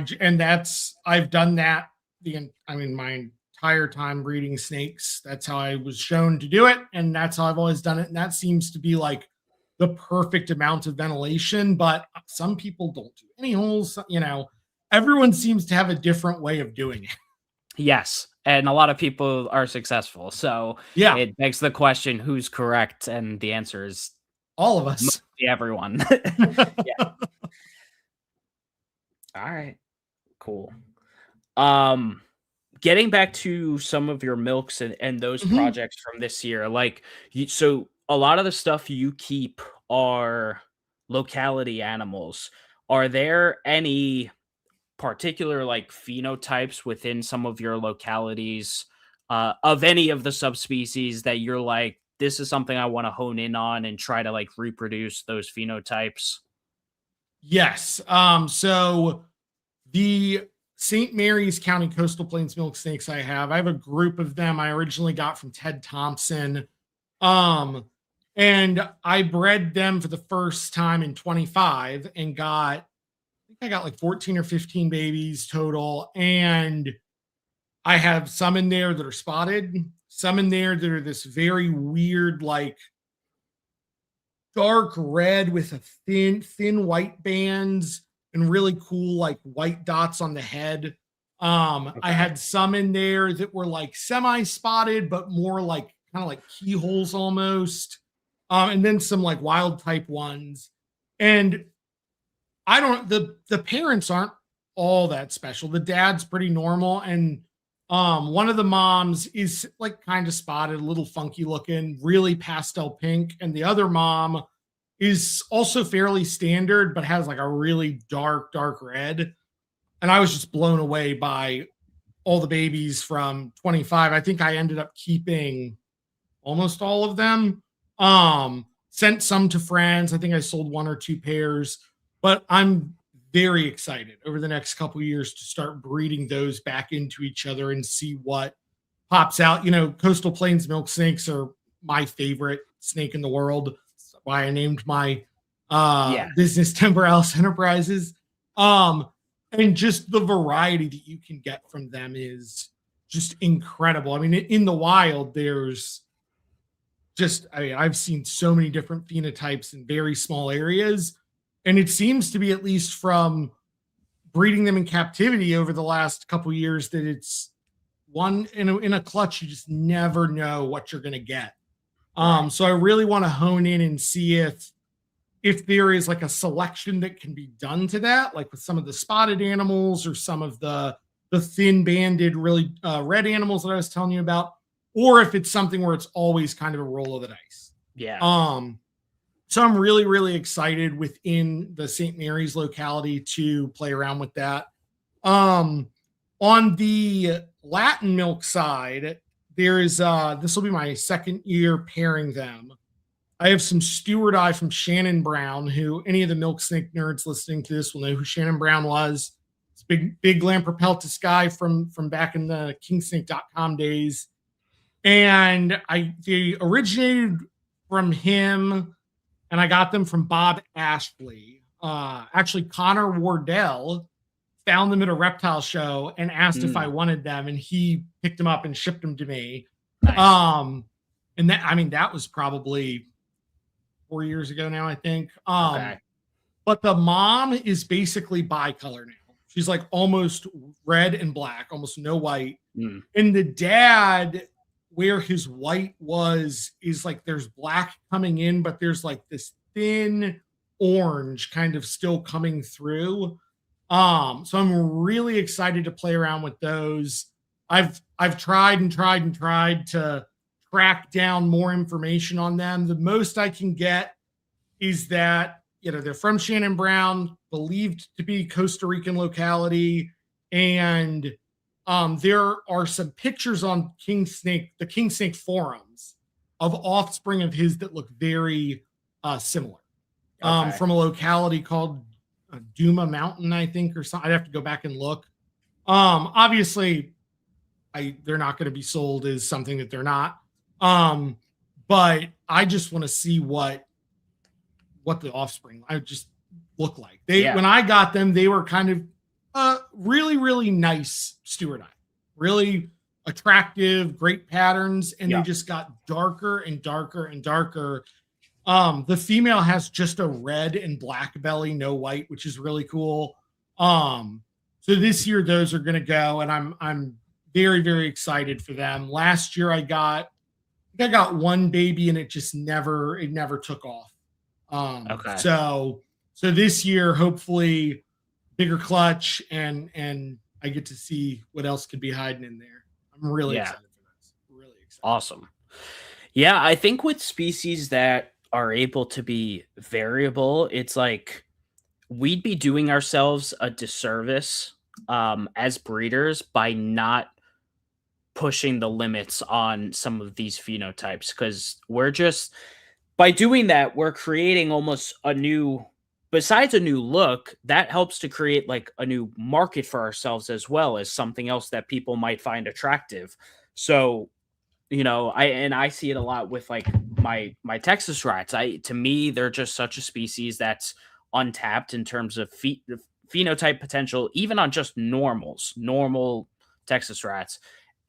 I've done that my entire time breeding snakes. That's how I was shown to do it, and that's how I've always done it. And that seems to be like the perfect amount of ventilation. But some people don't do any holes. Everyone seems to have a different way of doing it. Yes. And a lot of people are successful. So yeah, it begs the question, who's correct? And the answer is all of us. Everyone. Yeah. All right. Cool. Getting back to some of your milks and those projects from this year, like so a lot of the stuff you keep are locality animals. Are there any particular like phenotypes within some of your localities of any of the subspecies that you're like, this is something I want to hone in on and try to like reproduce those phenotypes? Yes. So the St. Mary's County Coastal Plains milk snakes I have a group of them I originally got from Ted Thompson. And I bred them for the first time in 25 and I got like 14 or 15 babies total. And I have some in there that are spotted, some in there that are this very weird, like dark red with a thin white bands and really cool like white dots on the head. Okay. I had some in there that were like semi-spotted, but more like kind of like keyholes almost. And then some like wild type ones. And the parents aren't all that special. The dad's pretty normal. And one of the moms is like kind of spotted, a little funky looking, really pastel pink. And the other mom is also fairly standard, but has like a really dark red. And I was just blown away by all the babies from 25. I think I ended up keeping almost all of them. Sent some to friends. I think I sold 1 or 2 pairs, but I'm very excited over the next couple of years to start breeding those back into each other and see what pops out. Coastal Plains milk snakes are my favorite snake in the world. That's why I named my business Temporalis Enterprises. And just the variety that you can get from them is just incredible. I mean, in the wild, there's I've seen so many different phenotypes in very small areas. And it seems to be, at least from breeding them in captivity over the last couple of years, that it's one in a clutch, you just never know what you're going to get. So I really want to hone in and see if there is like a selection that can be done to that, like with some of the spotted animals or some of the thin banded, really red animals that I was telling you about, or if it's something where it's always kind of a roll of the dice. Yeah. So I'm really, really excited within the St. Mary's locality to play around with that. On the Latin milk side, there is this will be my second year pairing them. I have some Stewart Eye from Shannon Brown, who any of the milk snake nerds listening to this will know who Shannon Brown was. It's big Lamprepeltis guy from back in the kingsnake.com days. And they originated from him, and I got them from Bob Ashley. Actually, Connor Wardell found them at a reptile show and asked if I wanted them, and he picked them up and shipped them to me. Nice. And that was probably 4 years ago now, I think. Okay. But the mom is basically bicolor now. She's like almost red and black, almost no white. And the dad, where his white is like there's black coming in, but there's like this thin orange kind of still coming through. So I'm really excited to play around with those. I've tried to track down more information on them. The most I can get is that, they're from Shannon Brown, believed to be Costa Rican locality. And there are some pictures on the King Snake forums of offspring of his that look very similar. From a locality called Duma Mountain, I think, or something. I'd have to go back and look. Obviously, they're not going to be sold as something that they're not. But I just want to see what the offspring I just look like. When I got them, they were kind of really, really nice Stewart Eye, really attractive, great patterns, and they just got darker and darker and darker. The female has just a red and black belly, no white, which is really cool. So this year those are going to go, and I'm very, very excited for them. Last year I got one baby, and it never took off. So this year, hopefully bigger clutch, and I get to see what else could be hiding in there. I'm really excited for this. Really excited. Awesome. Yeah, I think with species that are able to be variable, it's like we'd be doing ourselves a disservice as breeders by not pushing the limits on some of these phenotypes, because by doing that, we're creating almost besides a new look, that helps to create like a new market for ourselves, as well as something else that people might find attractive. So, I see it a lot with like my Texas rats. To me, they're just such a species that's untapped in terms of phenotype potential, even on just normal Texas rats.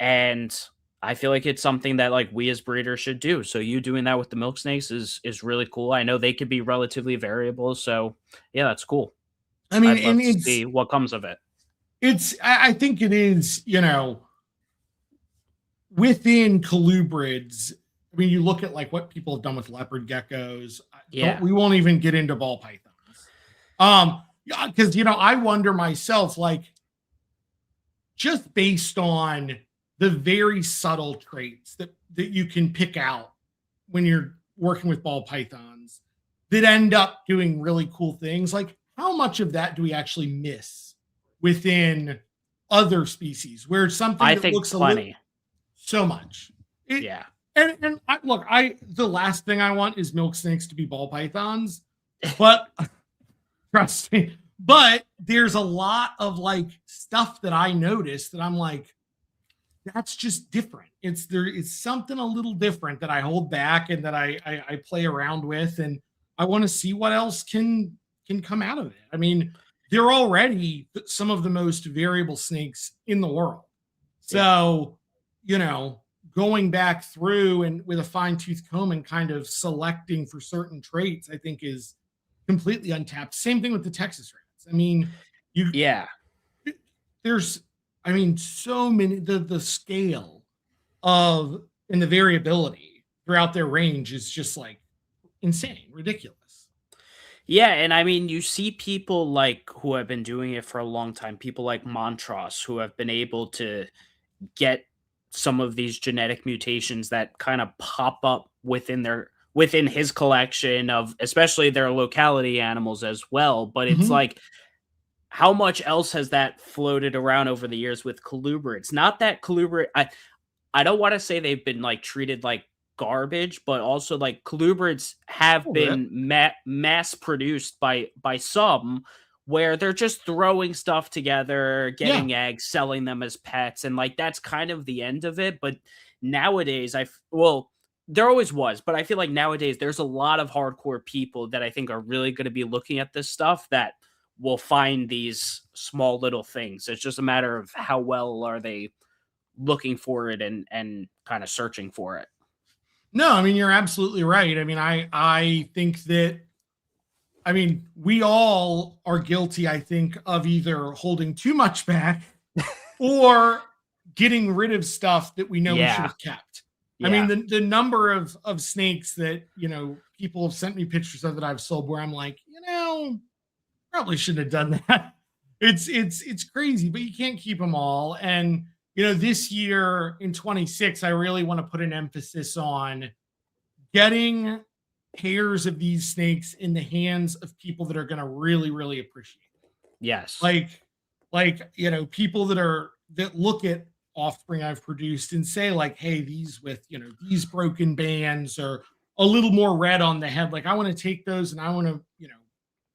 And I feel like it's something that like we as breeders should do. So you doing that with the milk snakes is really cool. I know they could be relatively variable. So yeah, that's cool. I mean, I'd love to see what comes of it. I think it is, within colubrids. I mean, you look at like what people have done with leopard geckos. We won't even get into ball pythons. Because, I wonder myself, like, just based on the very subtle traits that you can pick out when you're working with ball pythons that end up doing really cool things. Like, how much of that do we actually miss within other species where something that looks plenty, so much? And the last thing I want is milk snakes to be ball pythons, but trust me, But there's a lot of like stuff that I noticed that I'm like, that's just different. It's something a little different that I hold back and that I play around with, and I want to see what else can come out of it. I mean, they're already some of the most variable snakes in the world. Yeah. So, you know, going back through and with a fine tooth comb and kind of selecting for certain traits, I think is completely untapped. Same thing with the Texas rats. I mean, you Yeah. there's I mean, so many the scale of and the variability throughout their range is just like insane, ridiculous. Yeah, and I mean, you see people like who have been doing it for a long time, people like Montross who have been able to get some of these genetic mutations that kind of pop up within his collection of especially their locality animals as well. But it's Mhm. like how much else has that floated around over the years with colubrids? Not that colubrid I don't want to say they've been like treated like garbage, but also like colubrids A have little bit. been mass produced by some where they're just throwing stuff together, Yeah. getting eggs, selling them as pets, and like that's kind of the end of it. But nowadays, well, there always was, but I feel like nowadays there's a lot of hardcore people that I think are really going to be looking at this stuff that will find these small little things. It's just a matter of how well are they looking for it and kind of searching for it. No, I mean, you're absolutely right. I mean, I think that I mean, we all are guilty, I think, of either holding too much back or getting rid of stuff that we know we should Yeah, have kept. I mean, yeah, the number of snakes that, people have sent me pictures of that I've sold where I'm like, probably shouldn't have done that. It's crazy, but you can't keep them all. And this year in 26, I really want to put an emphasis on getting pairs of these snakes in the hands of people that are going to really, really appreciate it. yes, Like people that look at offspring I've produced and say like, hey, these with these broken bands or a little more red on the head, like I want to take those and I want to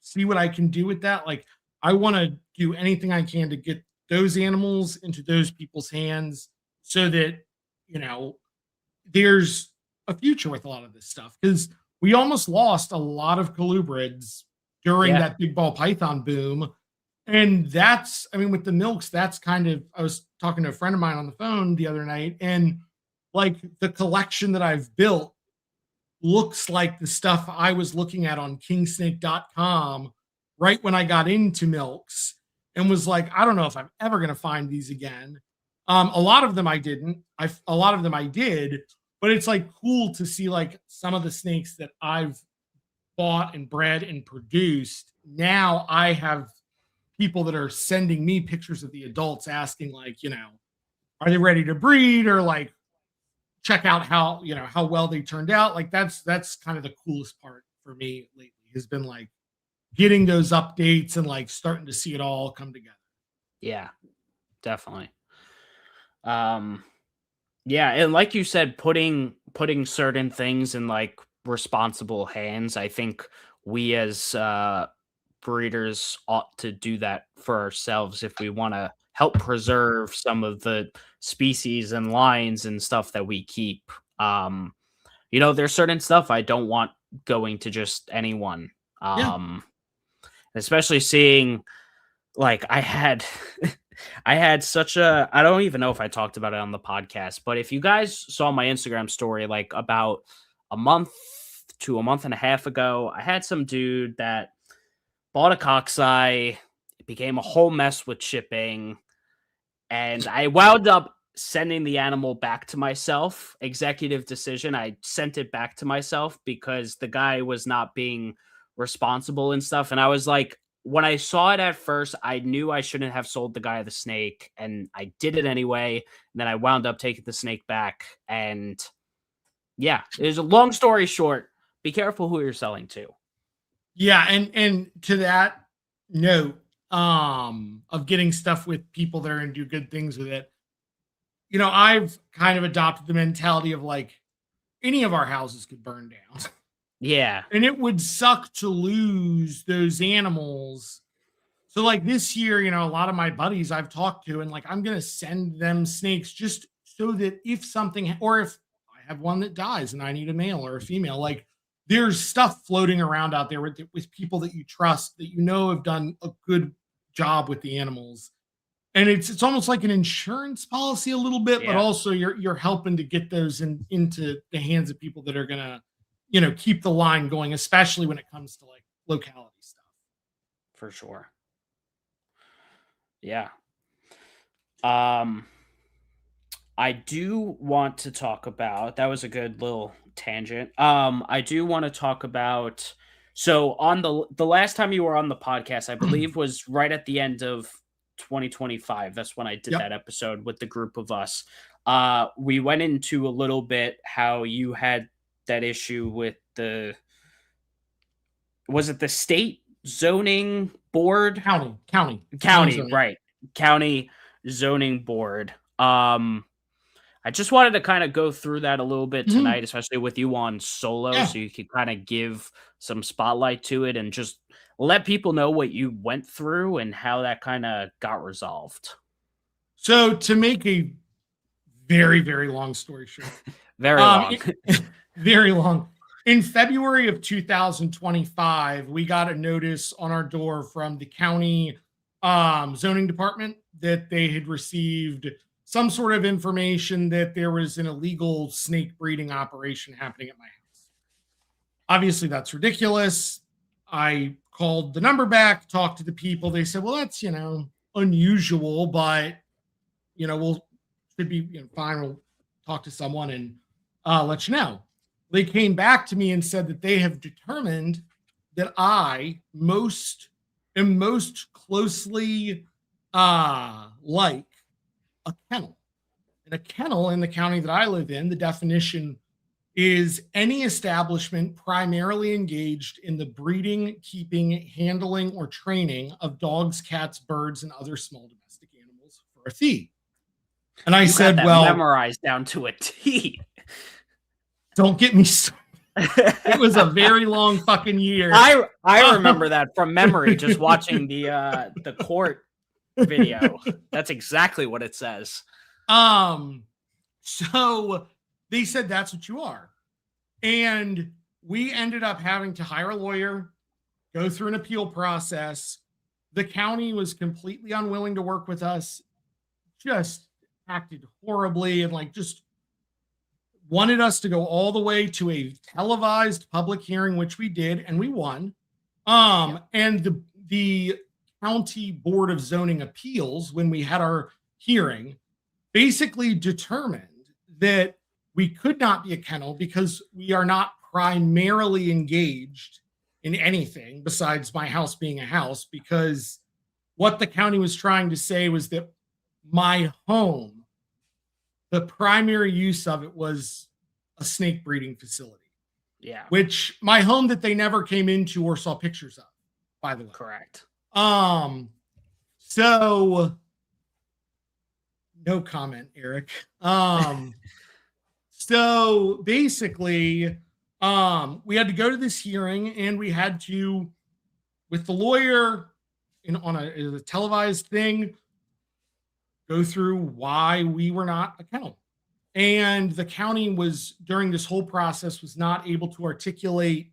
see what I can do with that. Like I want to do anything I can to get those animals into those people's hands so that you know there's a future with a lot of this stuff because we almost lost a lot of colubrids during yeah, that big ball python boom. And that's, I mean, with the milks, that's kind of, I was talking to a friend of mine on the phone the other night, and like the collection that I've built looks like the stuff I was looking at on kingsnake.com right when I got into milks and was like, I don't know if I'm ever going to find these again. A lot of them I didn't. A lot of them I did, but it's like cool to see like some of the snakes that I've bought and bred and produced. Now I have people that are sending me pictures of the adults asking like, are they ready to breed or like check out how well they turned out. Like that's kind of the coolest part for me lately has been like getting those updates and like starting to see it all come together. yeah, definitely. Um, yeah, and like you said, putting certain things in like responsible hands. I think we as breeders ought to do that for ourselves if we want to help preserve some of the species and lines and stuff that we keep. There's certain stuff I don't want going to just anyone. Yeah. Um, especially seeing like I had I had such a I don't even know if I talked about it on the podcast, but if you guys saw my Instagram story like about a month to a month and a half ago, I had some dude that bought a cockseye. It became a whole mess with shipping, and I wound up sending the animal back to myself. Executive decision. I sent it back to myself because the guy was not being responsible and stuff. And I was like, when I saw it at first, I knew I shouldn't have sold the guy the snake, and I did it anyway. And then I wound up taking the snake back. And yeah, it was a long story short. Be careful who you're selling to. Yeah. And to that note, of getting stuff with people that are going to do good things with it, I've kind of adopted the mentality of like any of our houses could burn down. Yeah. And it would suck to lose those animals So like this year, a lot of my buddies I've talked to, and like I'm gonna send them snakes just so that if something, or if I have one that dies and I need a male or a female, like there's stuff floating around out there with people that you trust that have done a good job with the animals. And it's almost like an insurance policy a little bit, but Yeah, also you're helping to get those into the hands of people that are gonna, keep the line going, especially when it comes to like locality stuff. for sure. Yeah. Um, I do want to talk about that was a good little tangent. I do want to talk about so on the last time you were on the podcast, I believe was right at the end of 2025. That's when I did Yep. that episode with the group of us. We went into a little bit how you had that issue with the was it the state zoning board? County, Right. County zoning board. I just wanted to kind of go through that a little bit Mhm. tonight, especially with you on solo, Yeah. so you could kind of give some spotlight to it and just let people know what you went through and how that kind of got resolved. So to make a very, very long story short, Very long. very long. In February of 2025, we got a notice on our door from the county zoning department that they had received some sort of information that there was an illegal snake breeding operation happening at my house. Obviously, that's ridiculous. I called the number back, talked to the people. They said, well, that's, unusual, but, we'll should be fine. We'll talk to someone and let you know. They came back to me and said that they have determined that I am most closely like a kennel. And a kennel in the county that I live in, the definition is any establishment primarily engaged in the breeding, keeping, handling, or training of dogs, cats, birds, and other small domestic animals for a fee. And I You said, got that well, memorized down to a T. don't get me started. It was a very long fucking year. I remember that from memory, just watching the court video. That's exactly what it says. So they said that's what you are. And we ended up having to hire a lawyer, go through an appeal process. The county was completely unwilling to work with us, just acted horribly and like just wanted us to go all the way to a televised public hearing, which we did, and we won. And the county board of zoning appeals, when we had our hearing, basically determined that we could not be a kennel because we are not primarily engaged in anything besides my house being a house, because what the county was trying to say was that my home, the primary use of it was a snake breeding facility. Yeah. Which my home that they never came into or saw pictures of, by the way. Correct. So no comment, Eric. So basically, we had to go to this hearing and we had to, with the lawyer on a televised thing, go through why we were not a kennel. And the county was, during this whole process, was not able to articulate,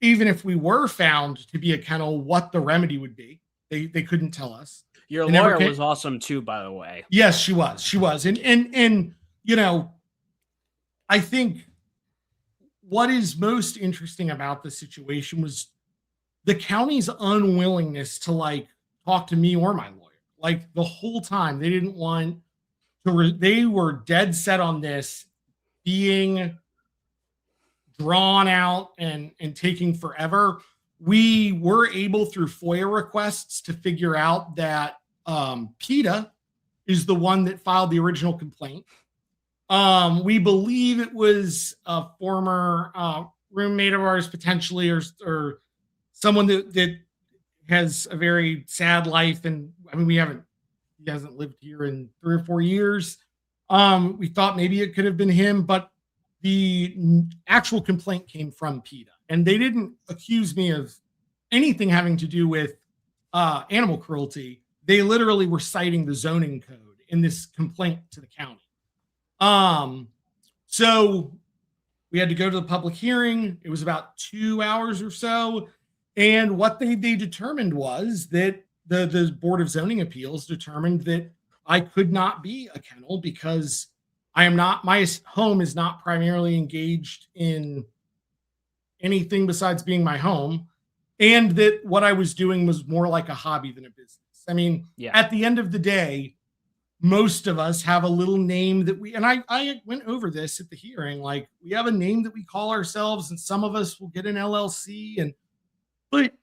even if we were found to be a kennel, what the remedy would be. They couldn't tell us. Your lawyer was awesome too, by the way. Yes, she was. And I think what is most interesting about the situation was the county's unwillingness to like talk to me or my lawyer. Like the whole time, they didn't want to. They were dead set on this being drawn out and taking forever. We were able, through FOIA requests, to figure out that PETA is the one that filed the original complaint. We believe it was a former roommate of ours, potentially, or someone that has a very sad life. And I mean, he hasn't lived here in 3 or 4 years. We thought maybe it could have been him, but the actual complaint came from PETA, and they didn't accuse me of anything having to do with animal cruelty, they literally were citing the zoning code in this complaint to the county. So we had to go to the public hearing. It was about 2 hours or so. And what they determined was that the Board of Zoning Appeals determined that I could not be a kennel because my home is not primarily engaged in anything besides being my home. And that what I was doing was more like a hobby than a business. I mean, at the end of the day, most of us have a little name that and I went over this at the hearing, like we have a name that we call ourselves, and some of us will get an LLC, but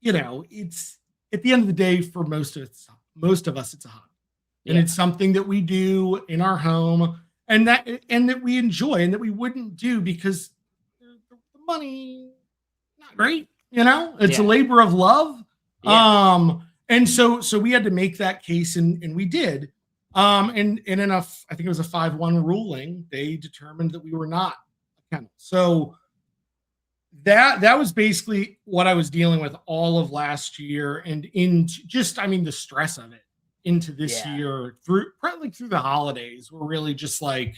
it's at the end of the day, for most of us, it's a hobby. And it's something that we do in our home and that we enjoy and that we wouldn't do because the money, not great, it's a labor of love. And so we had to make that case, and we did. And enough, I think it was a 5-1 ruling. They determined that we were not a kennel. So that was basically what I was dealing with all of last year, and the stress of it into this year through the holidays were really just like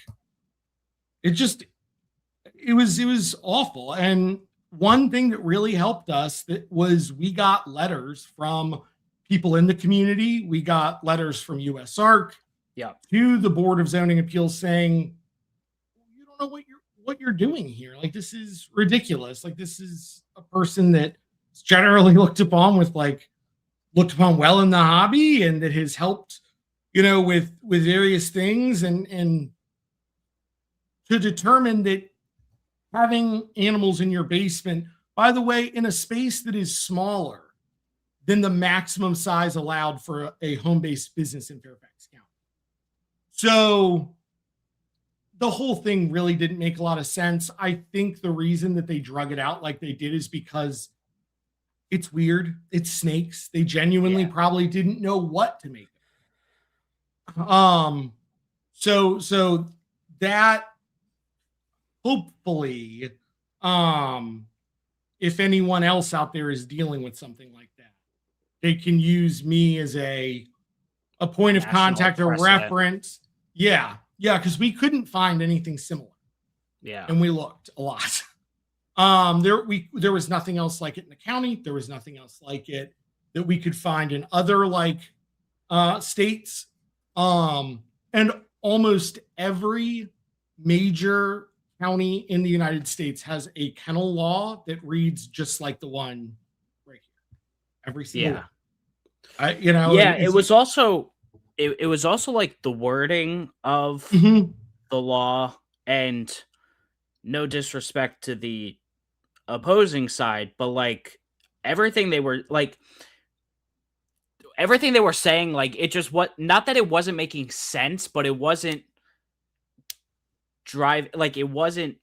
it was awful. And one thing that really helped us was we got letters from people in the community. We got letters from USARC to the Board of Zoning Appeals saying, you don't know what you're doing here. Like, this is ridiculous. Like, this is a person that is generally looked upon well in the hobby, and that has helped, with various things, and to determine that having animals in your basement, by the way, in a space that is smaller than the maximum size allowed for a home-based business in Fairfax County. So the whole thing really didn't make a lot of sense. I think the reason that they drug it out like they did is because it's weird. It's snakes. They genuinely probably didn't know what to make of. So that hopefully, if anyone else out there is dealing with something like that, they can use me as a point of contact or reference. Yeah, because we couldn't find anything similar. Yeah, and we looked a lot. There was nothing else like it in the county. There was nothing else like it that we could find in other states. And almost every major county in the United States has a kennel law that reads just like the one right here. Every single one. It was also like the wording of the law, and no disrespect to the opposing side, but like everything they were saying, like, it just not that it wasn't making sense, but it wasn't it wasn't.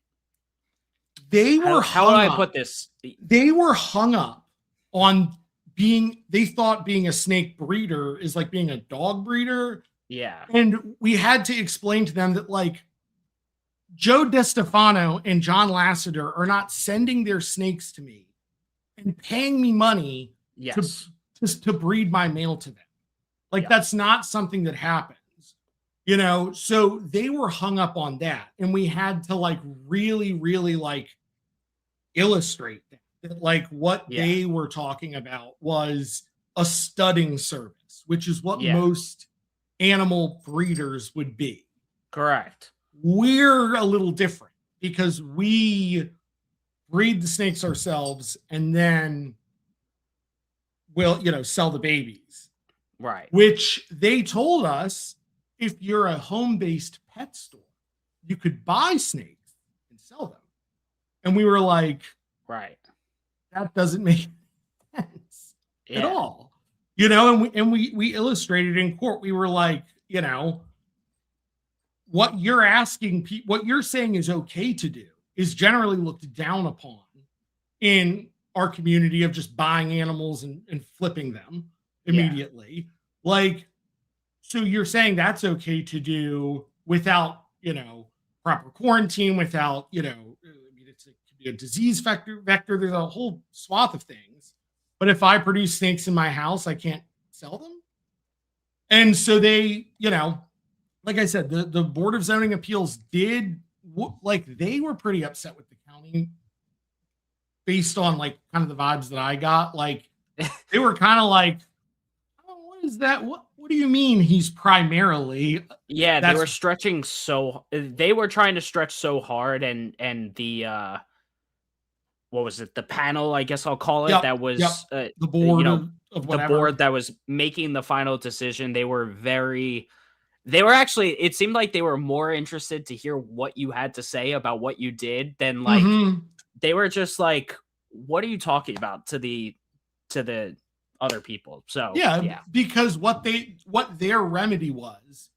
How do I put this? They were hung up on they thought being a snake breeder is like being a dog breeder. Yeah. And we had to explain to them that, like, Joe DeStefano and John Lasseter are not sending their snakes to me and paying me money to breed my male to them. Like, that's not something that happens, so they were hung up on that. And we had to really, really illustrate that what they were talking about was a studding service, which is what most animal breeders would be. Correct. We're a little different because we breed the snakes ourselves and then we'll, sell the babies. Right. Which they told us, if you're a home-based pet store, you could buy snakes and sell them. And we were like, right, that doesn't make sense at all. And we illustrated in court. We were like, what you're asking what you're saying is okay to do is generally looked down upon in our community of just buying animals and flipping them immediately. So you're saying that's okay to do without, proper quarantine, without, it could be a disease vector. There's a whole swath of things. But if I produce snakes in my house, I can't sell them. And so they, like I said, the Board of Zoning Appeals they were pretty upset with the county based on like kind of the vibes that I got. Like they were kind of like, oh, what is that? What do you mean he's primarily? Yeah, they were stretching they were trying to stretch so hard, and the what was it? The panel, I guess I'll call it, Yep, that was the board of whatever. The board that was making the final decision. They were actually, it seemed like they were more interested to hear what you had to say about what you did than like they were just like, what are you talking about to the other people? So yeah. Because what their remedy was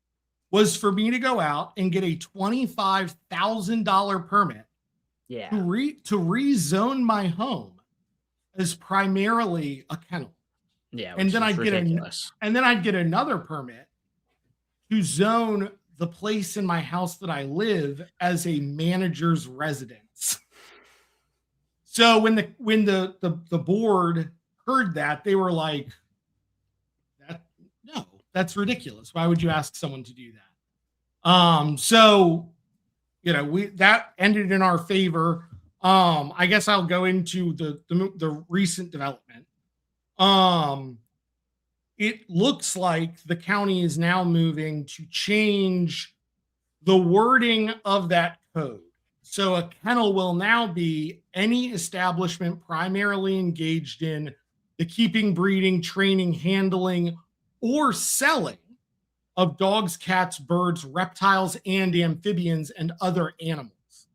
for me to go out and get a $25,000 permit to rezone my home as primarily a kennel. Yeah, and then I'd get another permit to zone the place in my house that I live as a manager's residence. So when the board heard that, they were like, no, that's ridiculous. Why would you ask someone to do that? So that ended in our favor. I guess I'll go into the recent development. It looks like the county is now moving to change the wording of that code. So a kennel will now be any establishment primarily engaged in the keeping, breeding, training, handling, or selling of dogs, cats, birds, reptiles, and amphibians, and other animals.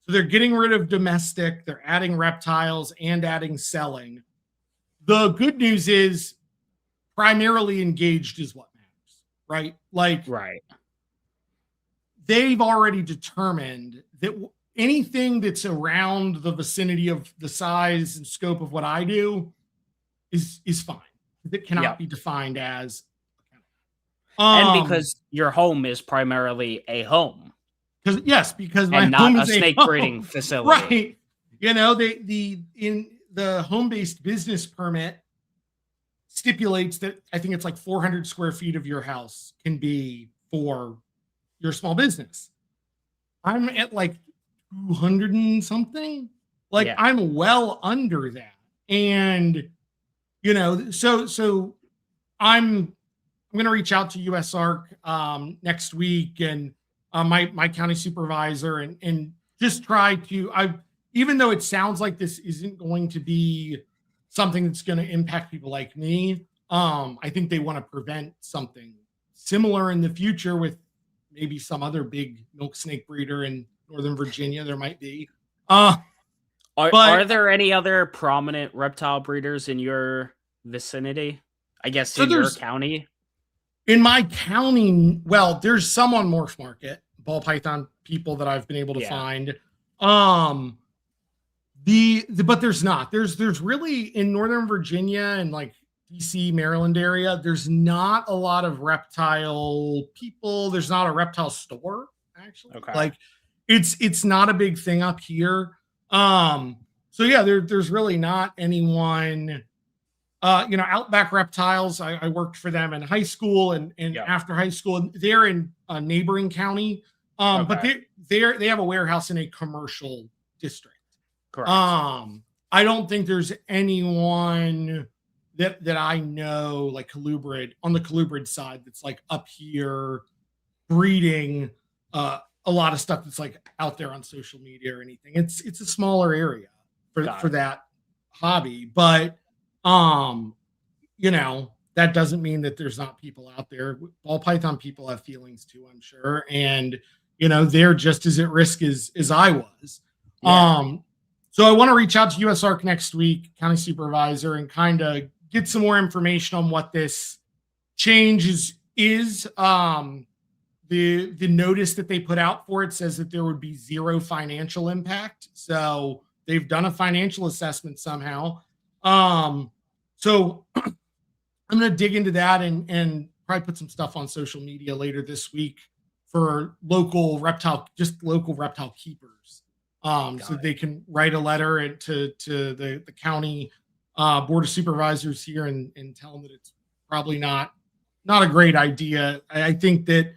So they're getting rid of domestic, they're adding reptiles and adding selling. The good news is primarily engaged is what matters, right? Right. They've already determined that anything that's around the vicinity of the size and scope of what I do is fine. It cannot be defined as and because your home is primarily a home. Because my and home not is a snake breeding facility. Right. In the home-based business permit stipulates that I think it's like 400 square feet of your house can be for your small business. I'm at like 200 and something. I'm well under that. And so I'm going to reach out to USARC next week and my county supervisor and just try to, even though it sounds like this isn't going to be something that's going to impact people like me, I think they want to prevent something similar in the future with maybe some other big milk snake breeder in Northern Virginia. There might be. Are there any other prominent reptile breeders in your vicinity? I guess in your county? In my county, well, there's some on Morph Market, ball python people that I've been able to find. But there's not. There's really in Northern Virginia and like DC, Maryland area, there's not a lot of reptile people. There's not a reptile store, actually. Okay. Like it's not a big thing up here. So yeah, there's really not anyone. Outback Reptiles, I worked for them in high school and after high school. They're in a neighboring county, but they have a warehouse in a commercial district. Correct. I don't think there's anyone that I know like Colubrid on the Colubrid side that's like up here breeding a lot of stuff that's like out there on social media or anything. It's a smaller area for that hobby, but that doesn't mean that there's not people out there. Ball python people have feelings too, I'm sure. And, they're just as at risk as I was. Yeah. So I want to reach out to USARC next week, county supervisor, and kind of get some more information on what this change is. The notice that they put out for it says that there would be zero financial impact. So they've done a financial assessment somehow. So I'm going to dig into that and probably put some stuff on social media later this week for local reptile keepers. So they can write a letter to the county board of supervisors here and tell them that it's probably not a great idea. I think that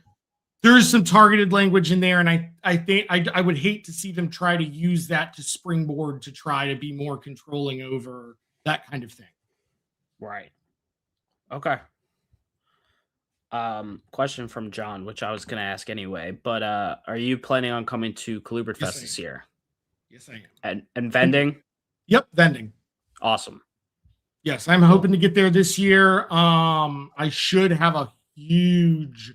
there's some targeted language in there, and I think I would hate to see them try to use that to springboard to try to be more controlling over that kind of thing. Right. Okay. Question from John, which I was gonna ask anyway, but are you planning on coming to Colubrid Yes, Fest I this am. year? Yes, I am. And And, vending? yep, vending. Awesome. Yes, I'm Cool. hoping to get there this year. I should have a huge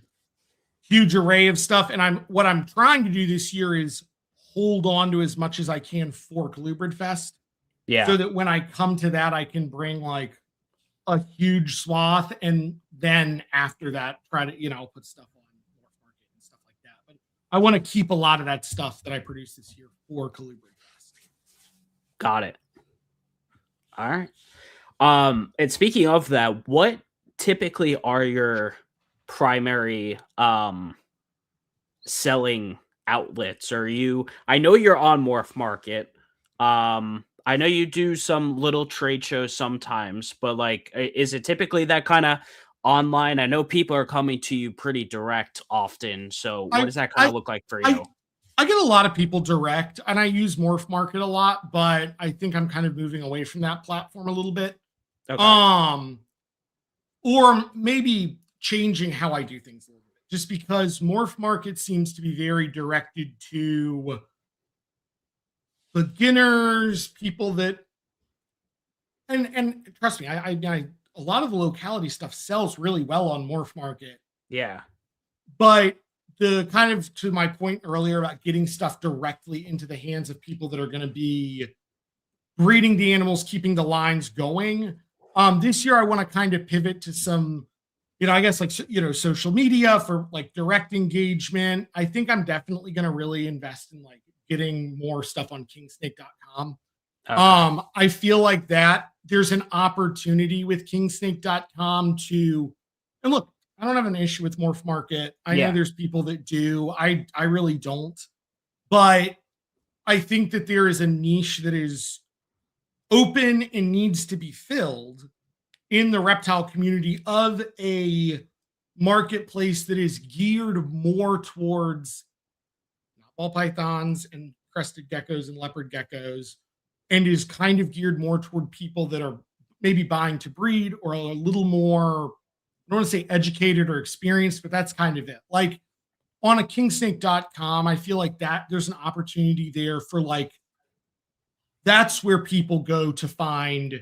array of stuff, and what I'm trying to do this year is hold on to as much as I can for Colubrid Fest, Yeah, so that when I come to that, I can bring like a huge swath, and then after that, try to put stuff on North Market and stuff like that. But I want to keep a lot of that stuff that I produced this year for Colubrid Fest. got it. All right. And speaking of that, what typically are your primary selling outlets? Are you I know you're on Morph Market. I know you do some little trade shows sometimes, but like is it typically that kind of online? I know people are coming to you pretty direct often. So what I does that kind I of look like for I you? I get a lot of people direct, and I use Morph Market a lot, but I think I'm kind of moving away from that platform a little bit. Okay. Um, or maybe changing how I do things a little bit, just because Morph Market seems to be very directed to beginners, people that, and trust me, I a lot of the locality stuff sells really well on Morph Market, Yeah. but the kind of, to my point earlier about getting stuff directly into the hands of people that are going to be breeding the animals, keeping the lines going. This year I want to kind of pivot to some, I guess like social media for like direct engagement. I think I'm definitely going to really invest in like getting more stuff on kingsnake.com. Okay. I feel like that there's an opportunity with kingsnake.com to, and look, I don't have an issue with Morph Market. I know Yeah. there's people that do. I really don't. But I think that there is a niche that is open and needs to be filled in the reptile community of a marketplace that is geared more towards ball pythons and crested geckos and leopard geckos, and is kind of geared more toward people that are maybe buying to breed or a little more, I don't want to say educated or experienced, but that's kind of it. Like on a kingsnake.com, I feel like that there's an opportunity there for like, that's where people go to find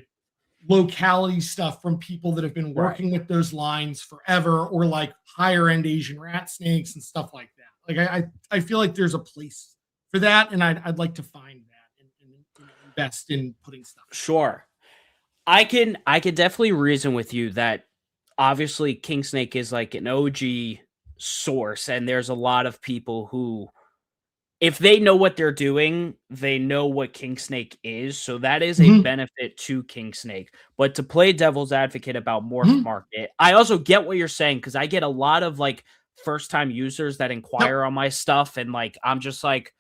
locality stuff from people that have been Right. working with those lines forever, or like higher end Asian rat snakes and stuff like that. Like I feel like there's a place for that, and I'd like to find that and invest in putting stuff. Sure. I can definitely reason with you that obviously King Snake is like an OG source, and there's a lot of people who, if they know what they're doing, they know what King Snake is. So that is a Mhm, benefit to King Snake. But to play devil's advocate about Morph mhm. Market, I also get what you're saying because I get a lot of like first time users that Yep. inquire on my stuff, and like I'm just like,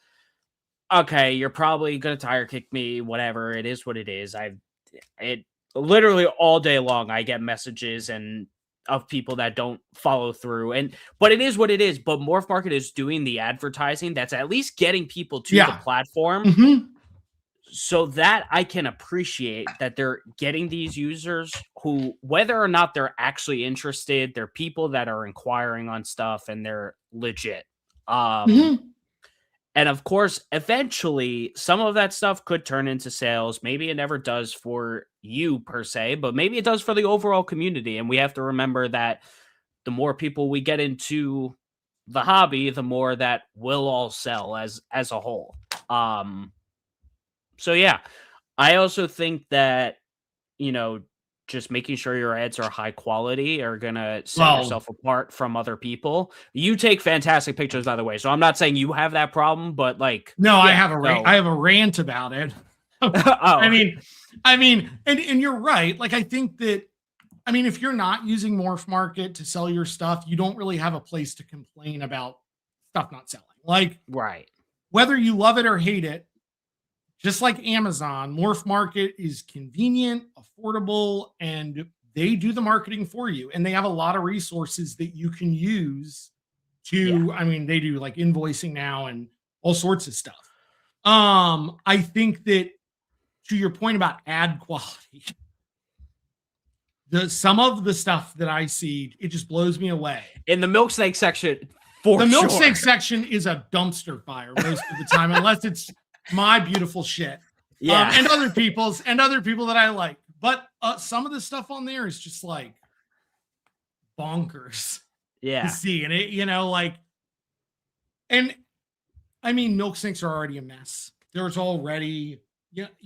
okay, you're probably gonna tire kick me, whatever. It is what it is. It literally all day long I get messages and of people that don't follow through, and but it is what it is. But Morph Market is doing the advertising that's at least getting people to the Yeah. platform, Mhm. so that I can appreciate that they're getting these users who, whether or not they're actually interested, they're people that are inquiring on stuff and they're legit. um Mhm. and of course, eventually, some of that stuff could turn into sales. Maybe it never does for you per se, but maybe it does for the overall community. And we have to remember that the more people we get into the hobby, the more that we'll all sell as a whole. Um, so yeah, I also think that, you know, just making sure your ads are high quality are gonna set Well, yourself apart from other people. You take fantastic pictures, by the way, so I'm not saying you have that problem, but like, no, yeah. I So, have a rant about it. I oh, mean, and you're right. Like I think that, if you're not using Morph Market to sell your stuff, you don't really have a place to complain about stuff not selling. Like right, whether you love it or hate it, just like Amazon, Morph Market is convenient, affordable, and they do the marketing for you. And they have a lot of resources that you can use to, I mean, they do like invoicing now and all sorts of stuff. I think that to your point about ad quality, some of the stuff that I see, it just blows me away. In the milk snake section, the milk snake section is a dumpster fire most of the time, unless it's my beautiful shit. Yeah. And other people that I like. But some of the stuff on there is just like bonkers to see. And it, like, and I mean, milk snakes are already a mess. There's already,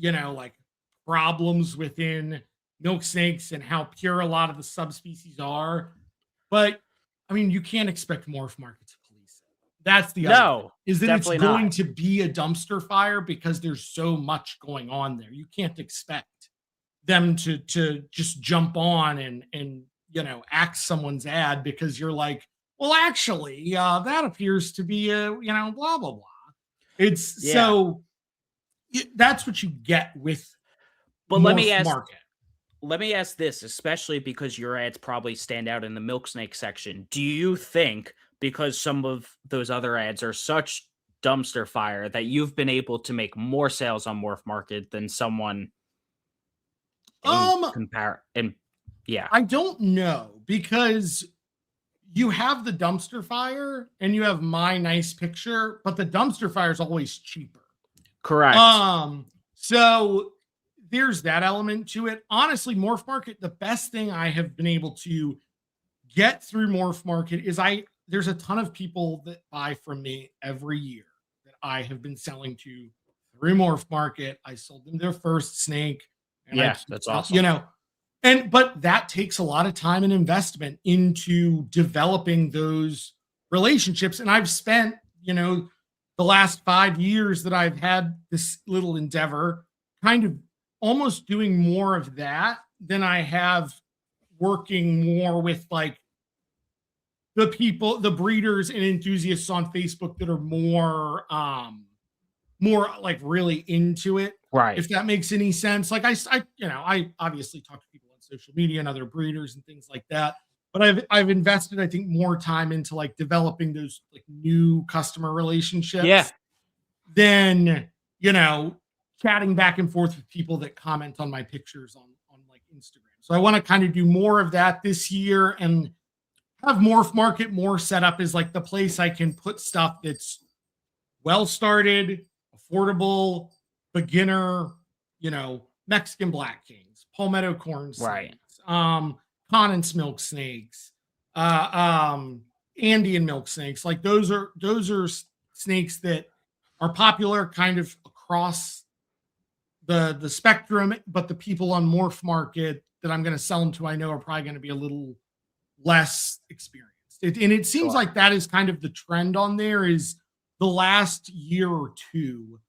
like problems within milk snakes and how pure a lot of the subspecies are. But I mean, you can't expect Morph Market to police it. That's the other thing, is that it's going to be a dumpster fire because there's so much going on there. You can't expect them to just jump on and axe someone's ad because you're like, well, actually, that appears to be a blah blah blah. It's so that's what you get with. But let me ask this, especially because your ads probably stand out in the milk snake section. Do you think, because some of those other ads are such dumpster fire, that you've been able to make more sales on Morph Market than someone I don't know, because you have the dumpster fire and you have my nice picture, but the dumpster fire is always cheaper. Correct. So there's that element to it. Honestly, Morph Market, the best thing I have been able to get through Morph Market is there's a ton of people that buy from me every year that I have been selling to through Morph Market. I sold them their first snake. And that's awesome. But that takes a lot of time and investment into developing those relationships. And I've spent, the last 5 years that I've had this little endeavor kind of almost doing more of that than I have working more with like the people, the breeders and enthusiasts on Facebook that are more like really into it. Right. If that makes any sense. Like I obviously talk to people on social media and other breeders and things like that, but I've invested, I think, more time into like developing those like new customer relationships than, chatting back and forth with people that comment on my pictures on like Instagram. So I want to kind of do more of that this year and have Morph Market more set up as like the place I can put stuff that's well started, affordable, beginner, Mexican Black Kings, palmetto corn snakes, Conant's milk snakes, Andean milk snakes. Like those are snakes that are popular kind of across the spectrum, but the people on Morph Market that I'm going to sell them to, I know are probably going to be a little less experienced. And it seems like that is kind of the trend on there. Is the last year or two,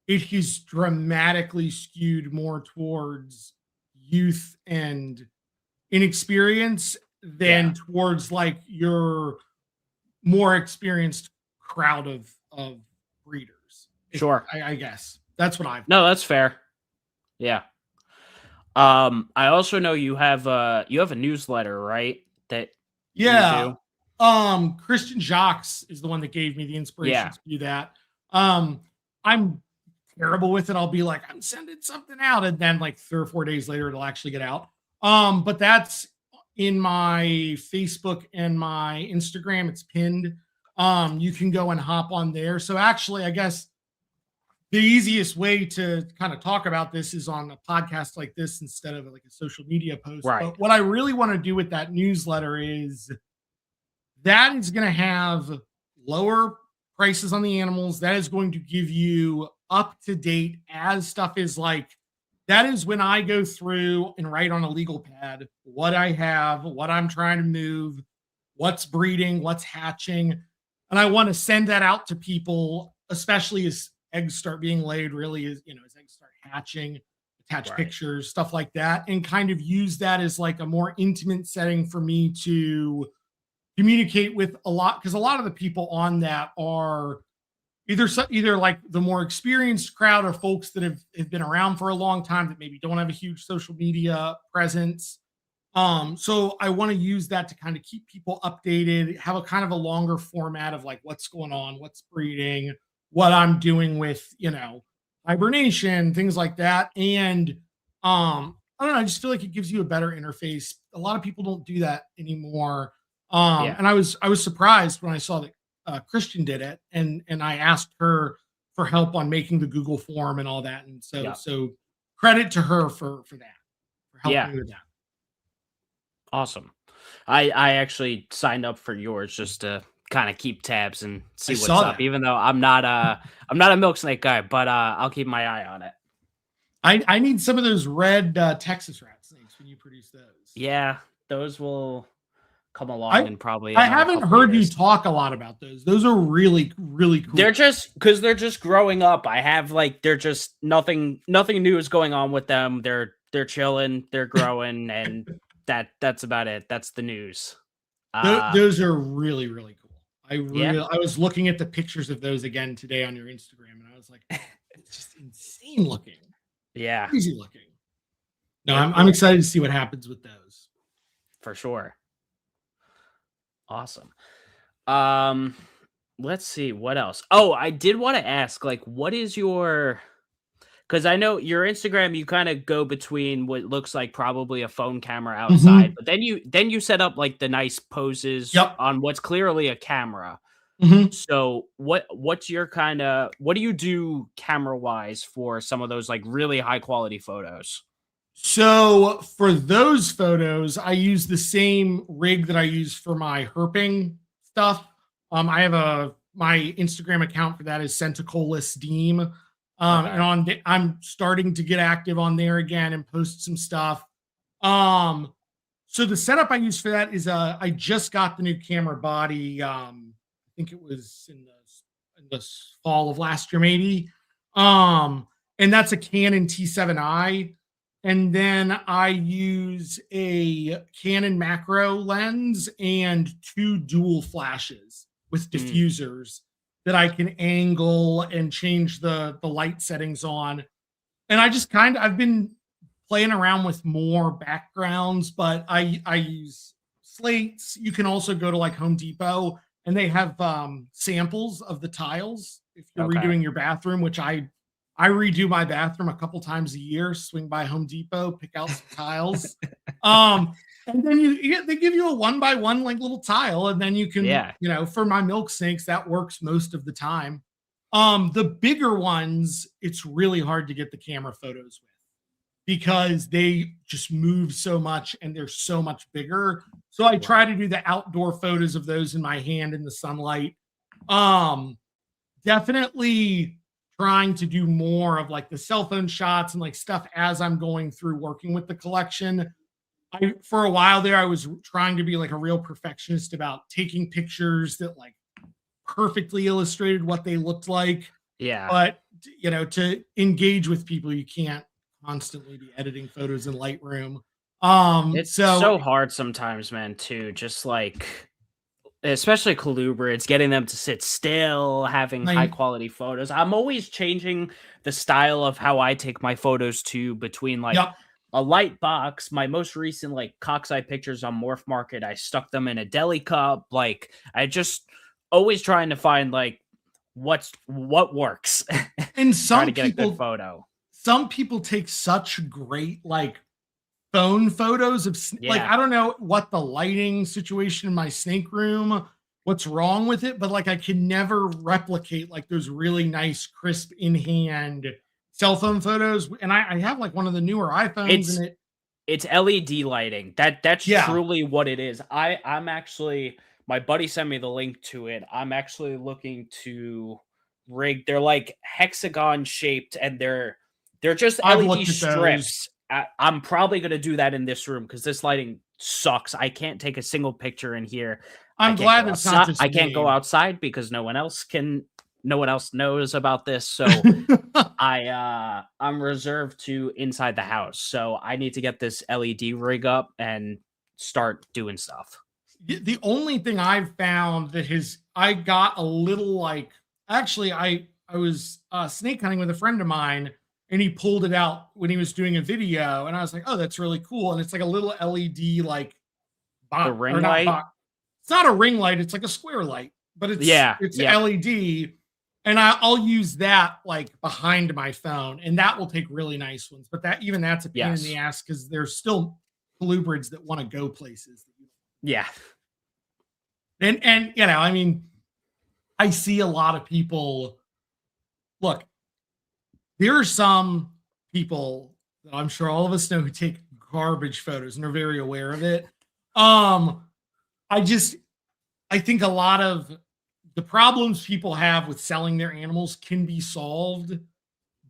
it has dramatically skewed more towards youth and inexperience than towards like your more experienced crowd of breeders. I guess that's what I've. No, that's fair. Yeah. I also know you have a newsletter, right? That you do. Christian Jacques is the one that gave me the inspiration to do that. I'm terrible with it. I'll be like, I'm sending something out, and then like 3 or 4 days later, it'll actually get out. But that's in my Facebook and my Instagram. It's pinned. You can go and hop on there. So actually, I guess the easiest way to kind of talk about this is on a podcast like this instead of like a social media post. Right. But what I really want to do with that newsletter is that is going to have lower prices on the animals. That is going to give you up to date as stuff is like, that is when I go through and write on a legal pad what I have, what I'm trying to move, what's breeding, what's hatching. And I want to send that out to people, especially as eggs start being laid, really, as eggs start hatching, attach pictures, stuff like that, and kind of use that as like a more intimate setting for me to communicate with a lot, because a lot of the people on that are either like the more experienced crowd or folks that have been around for a long time that maybe don't have a huge social media presence. So I want to use that to kind of keep people updated, have a kind of a longer format of like what's going on, what's breeding, what I'm doing with, hibernation, things like that. And I don't know, I just feel like it gives you a better interface. A lot of people don't do that anymore. Yeah. And I was surprised when I saw that Christian did it, and I asked her for help on making the Google form and all that. And so Yeah. so credit to her for that, for helping Yeah. me with that. Awesome. I actually signed up for yours just to kind of keep tabs and I see what's saw up, that. even though I'm not a milk snake guy, but I'll keep my eye on it. I need some of those red Texas rat snakes when you produce those. Yeah, those will come along I in probably I another haven't couple heard you years. talk a lot about those. Those are really, really They're cool. just because they're just growing up. I have like they're just nothing new is going on with them. They're chilling, they're growing, and that's about it. That's the news. Uh Those are really, really cool. yeah, I was looking at the pictures of those again today on your Instagram, and I was like, it's just insane looking, yeah, crazy looking. No, they're I'm cool excited to see what happens with those. for sure. Awesome. Um, let's see what else. Oh, I did want to ask, like, what is your because I know your Instagram, you kind of go between what looks like probably a phone camera outside, Mhm. but then you set up like the nice poses Yep. on what's clearly a camera. Mhm. So what's your kind of what do you do camera wise for some of those like really high quality photos? So for those photos, I use the same rig that I use for my herping stuff. I have my Instagram account for that is Centicolis Deem. And Okay. I'm starting to get active on there again and post some stuff. Um, so the setup I use for that is I just got the new camera body. I think it was in the fall of last year, maybe. And that's a Canon T7i. And then I use a Canon macro lens and two dual flashes with Mm, diffusers that I can angle and change the light settings on. And I've been playing around with more backgrounds, but I use slates. You can also go to like Home Depot and they have samples of the tiles if you're okay. redoing your bathroom, which I redo my bathroom a couple times a year. Swing by Home Depot, pick out some tiles, and then they give you a one by one like little tile, and then you can, Yeah. for my milk sinks that works most of the time. The bigger ones, it's really hard to get the camera photos with because they just move so much and they're so much bigger. So I try Right. to do the outdoor photos of those in my hand in the sunlight. Um, Definitely trying to do more of like the cell phone shots and like stuff as I'm going through working with the collection. For a while there, I was trying to be like a real perfectionist about taking pictures that like perfectly illustrated what they looked like. Yeah. But to engage with people, you can't constantly be editing photos in Lightroom. It's So so hard sometimes, man, too. Just like especially colubrids, getting them to sit still, having high I quality photos. I'm always changing the style of how I take my photos too between like yep. a light box. My most recent like cockseye pictures on Morph Market, I stuck them in a deli cup. Like I just always trying to find like what works. And Try to get a good photo. some people take such great like phone photos of like Yeah. I don't know what the lighting situation in my snake room, what's wrong with it, but like I can never replicate like those really nice, crisp in hand cell phone photos. And I have like one of the newer iPhones, It's and It's LED lighting. That's yeah, truly what it is. I'm actually my buddy sent me the link to it. I'm actually looking to rig they're like hexagon shaped and they're just I've LED looked at those. strips. I'm probably going to do that in this room cuz this lighting sucks. I can't take a single picture in here. I'm glad it's not I just can't go me. outside because no one else knows about this. So I'm reserved to inside the house, so I need to get this LED rig up and start doing stuff. The only thing I've found that I got a little like actually, I was snake hunting with a friend of mine, and he pulled it out when he was doing a video, and I was like, "Oh, that's really cool." And it's like a little LED like The box or ring not light? box. It's not a ring light. It's like a square light, but Yeah. it's Yep. LED, and I'll use that like behind my phone, and that will take really nice ones. But that's a pain in the Yes. ass because there's still colubrids that want to go places. Yeah. And I mean, I see a lot of people. Look, there are some people that I'm sure all of us know who take garbage photos and are very aware of it. Um, I just I think a lot of the problems people have with selling their animals can be solved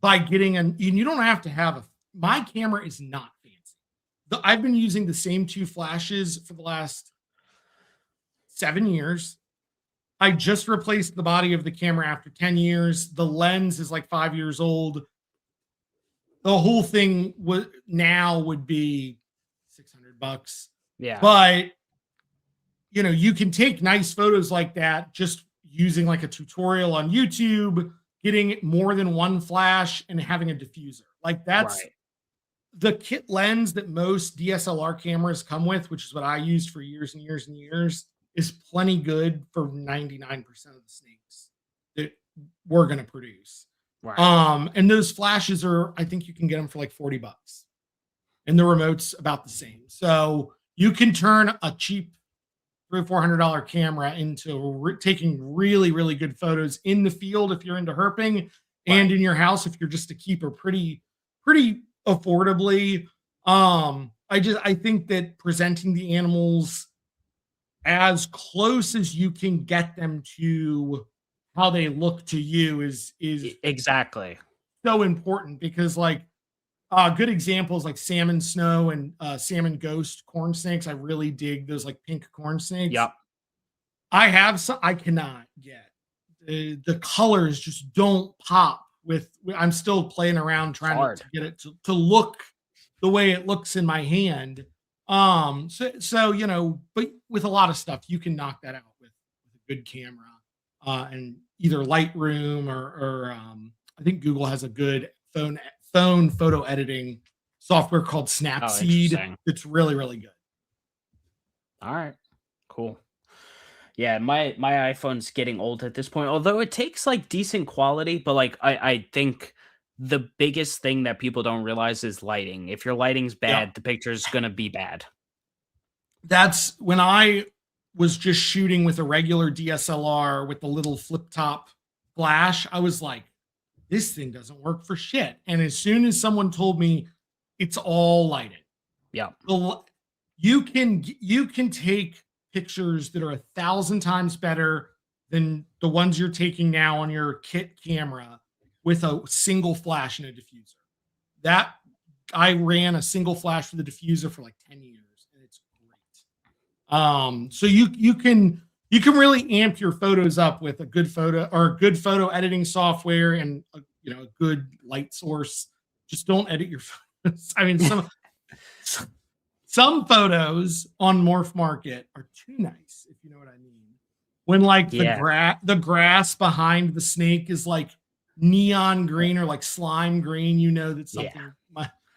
by getting and you don't have to have a my camera is not fancy. I've been using the same two flashes for the last 7 years. I just replaced the body of the camera after 10 years. The lens is like 5 years old. The whole thing would be $600. Yeah. But you can take nice photos like that just using like a tutorial on YouTube, getting more than one flash and having a diffuser. Like that's Right. the kit lens that most DSLR cameras come with, which is what I used for years and years and years, is plenty good for 99% of the snakes that we're going to produce. Right. And those flashes I think you can get them for like $40, and the remote's about the same. So you can turn a cheap $300 or $400 camera into taking really, really good photos in the field if you're into herping, and in your house if you're just a keeper pretty affordably. I think that presenting the animals as close as you can get them to how they look to you is Exactly. so important, because like good examples like salmon snow and salmon ghost corn snakes. I really dig those like pink corn snakes. Yep. I have some. I cannot get the colors just don't pop with. I'm still playing around trying to get it to look the way it looks in my hand. So but with a lot of stuff you can knock that out with a good camera, and either Lightroom or I think Google has a good phone photo editing software called Snapseed. It's really, really good. All right. Cool. Yeah, my iPhone's getting old at this point, although it takes like decent quality, but like I think the biggest thing that people don't realize is lighting. If your lighting's bad, the picture's gonna be bad. That's when I was just shooting with a regular DSLR with the little flip top flash. I was like, this thing doesn't work for shit. And as soon as someone told me it's all lighted, you can take pictures that are 1,000 times better than the ones you're taking now on your kit camera with a single flash and a diffuser. That I ran a single flash for the diffuser for like 10 years, and it's great. So you can really amp your photos up with a good photo editing software and a good light source. Just don't edit your photos. I mean, some photos on Morph Market are too nice, if you know what I mean. When like the grass behind the snake is like neon green or like slime green, that something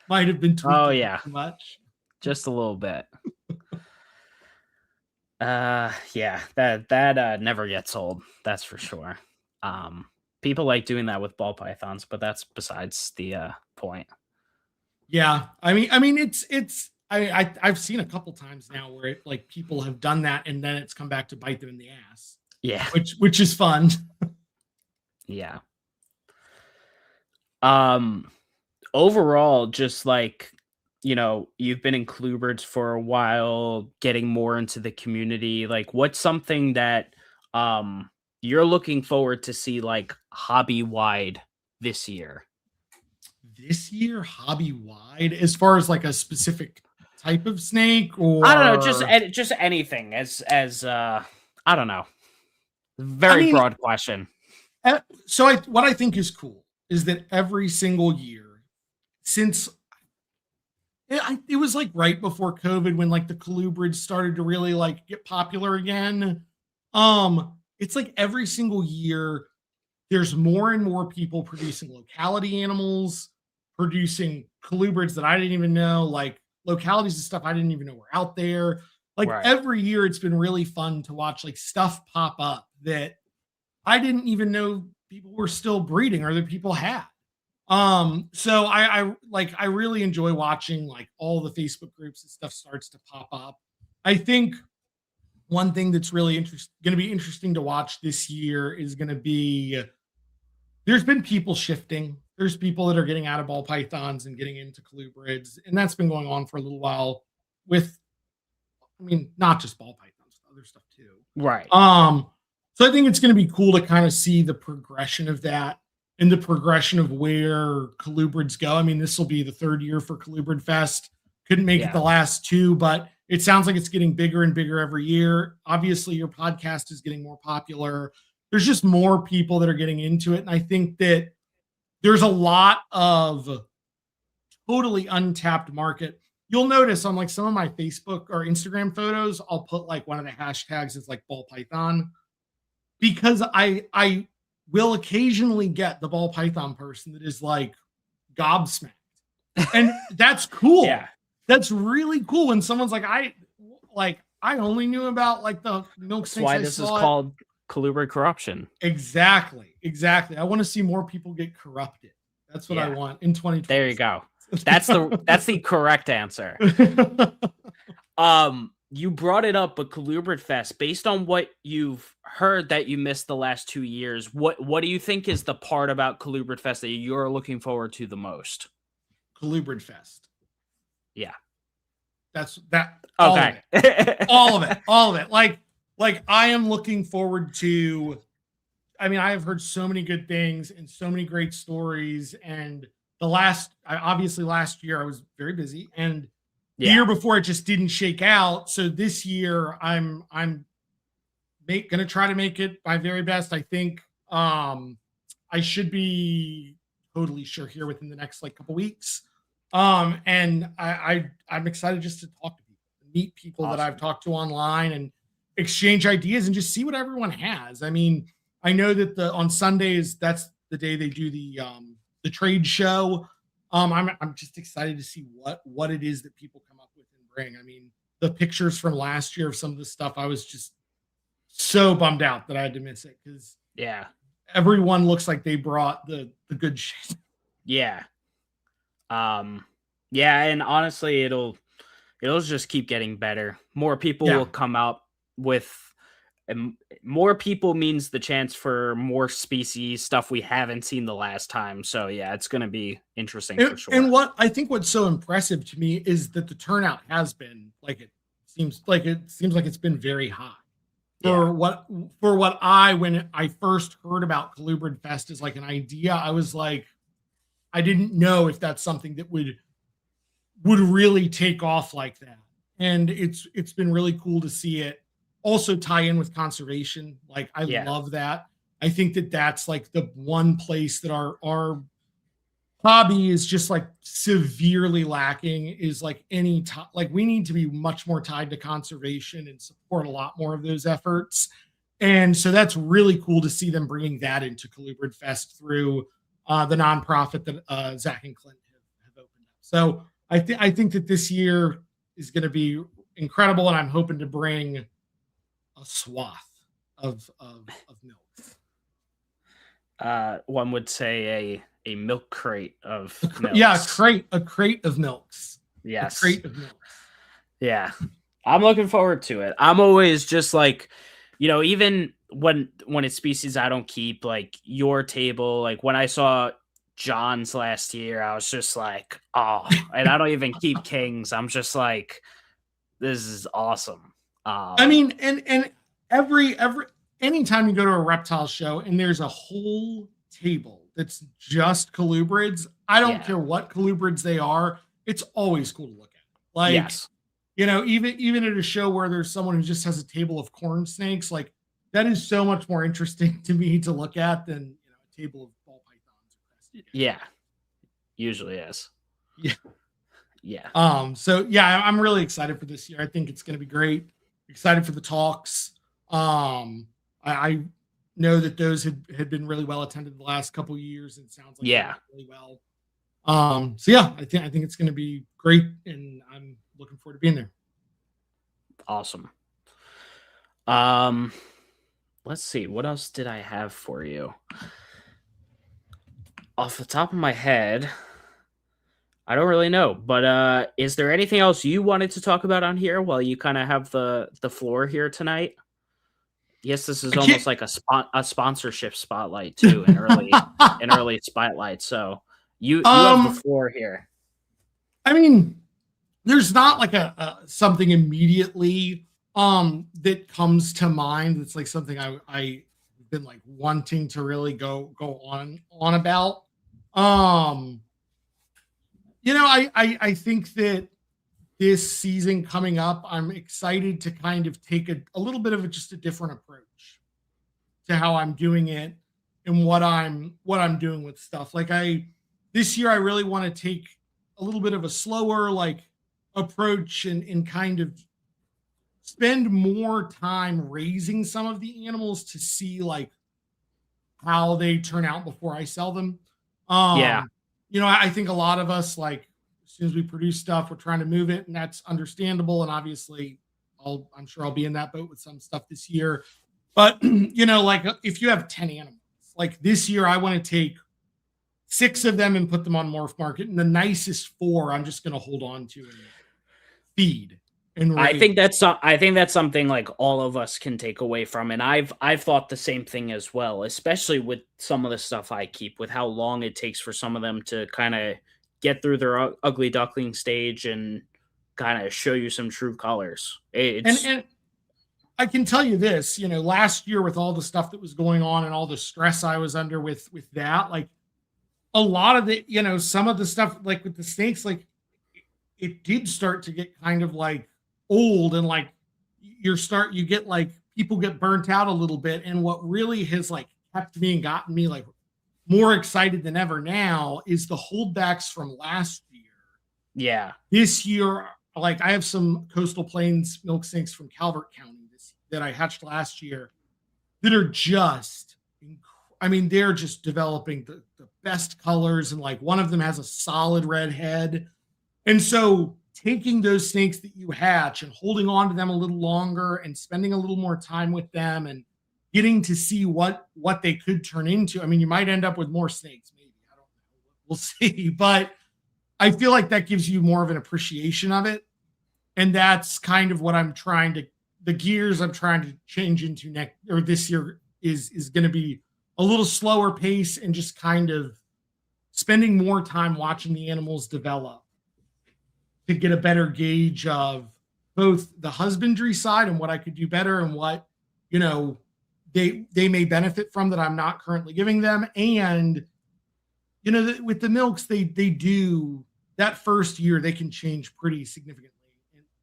might have been tweaked too much. Just a little bit. That never gets old, that's for sure. People like doing that with ball pythons, but that's besides the point. Yeah, I mean it's I've seen a couple times now where like people have done that and then it's come back to bite them in the ass. Yeah, which is fun. Yeah. Overall, just like you've been in colubrids for a while, getting more into the community. Like, what's something that you're looking forward to see like hobby wide this year? This year, hobby wide, as far as like a specific type of snake, or I don't know, just anything. As I don't know, very broad question. So what I think is cool is that every single year since it was like right before COVID when like the colubrids started to really like get popular again. It's like every single year there's more and more people producing locality animals, producing colubrids that I didn't even know, like localities and stuff I didn't even know were out there. Like Right. every year, it's been really fun to watch like stuff pop up that I didn't even know people were still breeding or that people had. So I really enjoy watching like all the Facebook groups and stuff starts to pop up. I think one thing that's really going to be interesting to watch this year is going to be there's been people shifting. There's people that are getting out of ball pythons and getting into colubrids, and that's been going on for a little while with, I mean, not just ball pythons, other stuff too. Right. So I think it's going to be cool to kind of see the progression of that and the progression of where colubrids go. I mean, this will be the third year for Colubrid Fest. Couldn't make it the last two, but it sounds like it's getting bigger and bigger every year. Obviously, your podcast is getting more popular. There's just more people that are getting into it. And I think that there's a lot of totally untapped market. You'll notice on like some of my Facebook or Instagram photos, I'll put like one of the hashtags is like ball python, because I will occasionally get the ball python person that is like gobsmacked. And that's cool. Yeah. That's really cool when someone's like, I only knew about like the milk snakes. That's why this is called Colubrid corruption. Exactly. I want to see more people get corrupted. That's what I want in 2020. There you go. That's the correct answer. You brought it up, but Colubrid Fest, based on what you've heard that you missed the last 2 years, what do you think is the part about Colubrid Fest that you're looking forward to the most? Colubrid Fest. Yeah. That's that. Okay. All of it. Like I am looking forward to, I mean, I have heard so many good things and so many great stories. And last year I was very busy, and the year before it just didn't shake out. So this year I'm going to try to make it my very best. I think I should be totally sure here within the next like couple weeks. And I'm excited just to talk to people, meet people that I've talked to online and exchange ideas and just see what everyone has. I mean, I know that on Sundays, that's the day they do the trade show. I'm just excited to see what it is that people come up with and bring. I mean, the pictures from last year of some of the stuff, I was just so bummed out that I had to miss it, because everyone looks like they brought the good shit. Yeah. And honestly, it'll just keep getting better. More people will come out with, and more people means the chance for more species, stuff we haven't seen the last time. So yeah, it's going to be interesting for sure. And what's so impressive to me is that the turnout has been like, it seems like it's been very high for what when I first heard about Colubrid Fest as like an idea, I was like, I didn't know if that's something that would really take off like that. And it's been really cool to see it also tie in with conservation. Like I love that. I think that that's like the one place that our hobby is just like severely lacking, is like like we need to be much more tied to conservation and support a lot more of those efforts. And so that's really cool to see them bringing that into Colubrid Fest through the nonprofit that Zach and Clint have opened up. So I think that this year is going to be incredible, and I'm hoping to bring a swath of milk. One would say a milk crate of milks. Yeah, a crate of milks. Yes. A crate of milks. Yeah. I'm looking forward to it. I'm always just like, even when it's species I don't keep, like your table, like when I saw John's last year, I was just like, oh, and I don't even keep kings. I'm just like, this is awesome. I mean, and anytime you go to a reptile show and there's a whole table that's just colubrids, I don't care what colubrids they are, it's always cool to look at. Like, even at a show where there's someone who just has a table of corn snakes, like that is so much more interesting to me to look at than a table of ball pythons. Yeah, usually is. Yeah. So yeah, I'm really excited for this year. I think it's going to be great. Excited for the talks. I know that those had been really well attended the last couple of years, and it sounds like they Yeah, went really well. So yeah, I think it's going to be great, and I'm looking forward to being there. awesome. Um, let's see, what else did I have for you? Off the top of my head, I don't really know, but is there anything else you wanted to talk about on here while you kind of have the floor here tonight? Yes, this is I can't. almost like a sponsorship spotlight too, an early spotlight. So you have the um, floor here. I mean, there's not like a something immediately that comes to mind that's like something I've been like wanting to really go on about. Um, I think that this season coming up, I'm excited to kind of take a little bit of just a different approach to how I'm doing it and what I'm doing with stuff. Like this year I really want to take a little bit of a slower like approach and kind of spend more time raising some of the animals to see like how they turn out before I sell them. Yeah, Um, I think a lot of us like as soon as we produce stuff, we're trying to move it, and that's understandable. And obviously, I'm sure I'll be in that boat with some stuff this year. But like if you have 10 animals, like this year, I want to take 6 of them and put them on Morph Market, and the nicest 4 I'm just going to hold on to and feed and I raise. think I think that's something like all of us can take away from, and I've thought the same thing as well, especially with some of the stuff I keep, with how long it takes for some of them to kind of get through their ugly duckling stage and kind of show you some true colors. And It's and I can tell you this, last year with all the stuff that was going on and all the stress I was under with that, like a lot of the, some of the stuff like with the snakes, like it did start to get kind of like old and like you get like people get burnt out a little bit. And what really has like kept me and gotten me like more excited than ever now is the holdbacks from last year. yeah, This year, like I have some coastal plains milk snakes from Calvert County that I hatched last year that are just, I mean, they're just developing the best colors. And like one of them has a solid red head. And so taking those snakes that you hatch and holding on to them a little longer and spending a little more time with them and getting to see what they could turn into. I mean, you might end up with more snakes, maybe. I don't know. We'll see. But I feel like that gives you more of an appreciation of it. And that's kind of what the gears I'm trying to change into next or this year is going to be a little slower pace and just kind of spending more time watching the animals develop to get a better gauge of both the husbandry side and what I could do better and what, they may benefit from that I'm not currently giving them. And, with the milks, they do that first year, they can change pretty significantly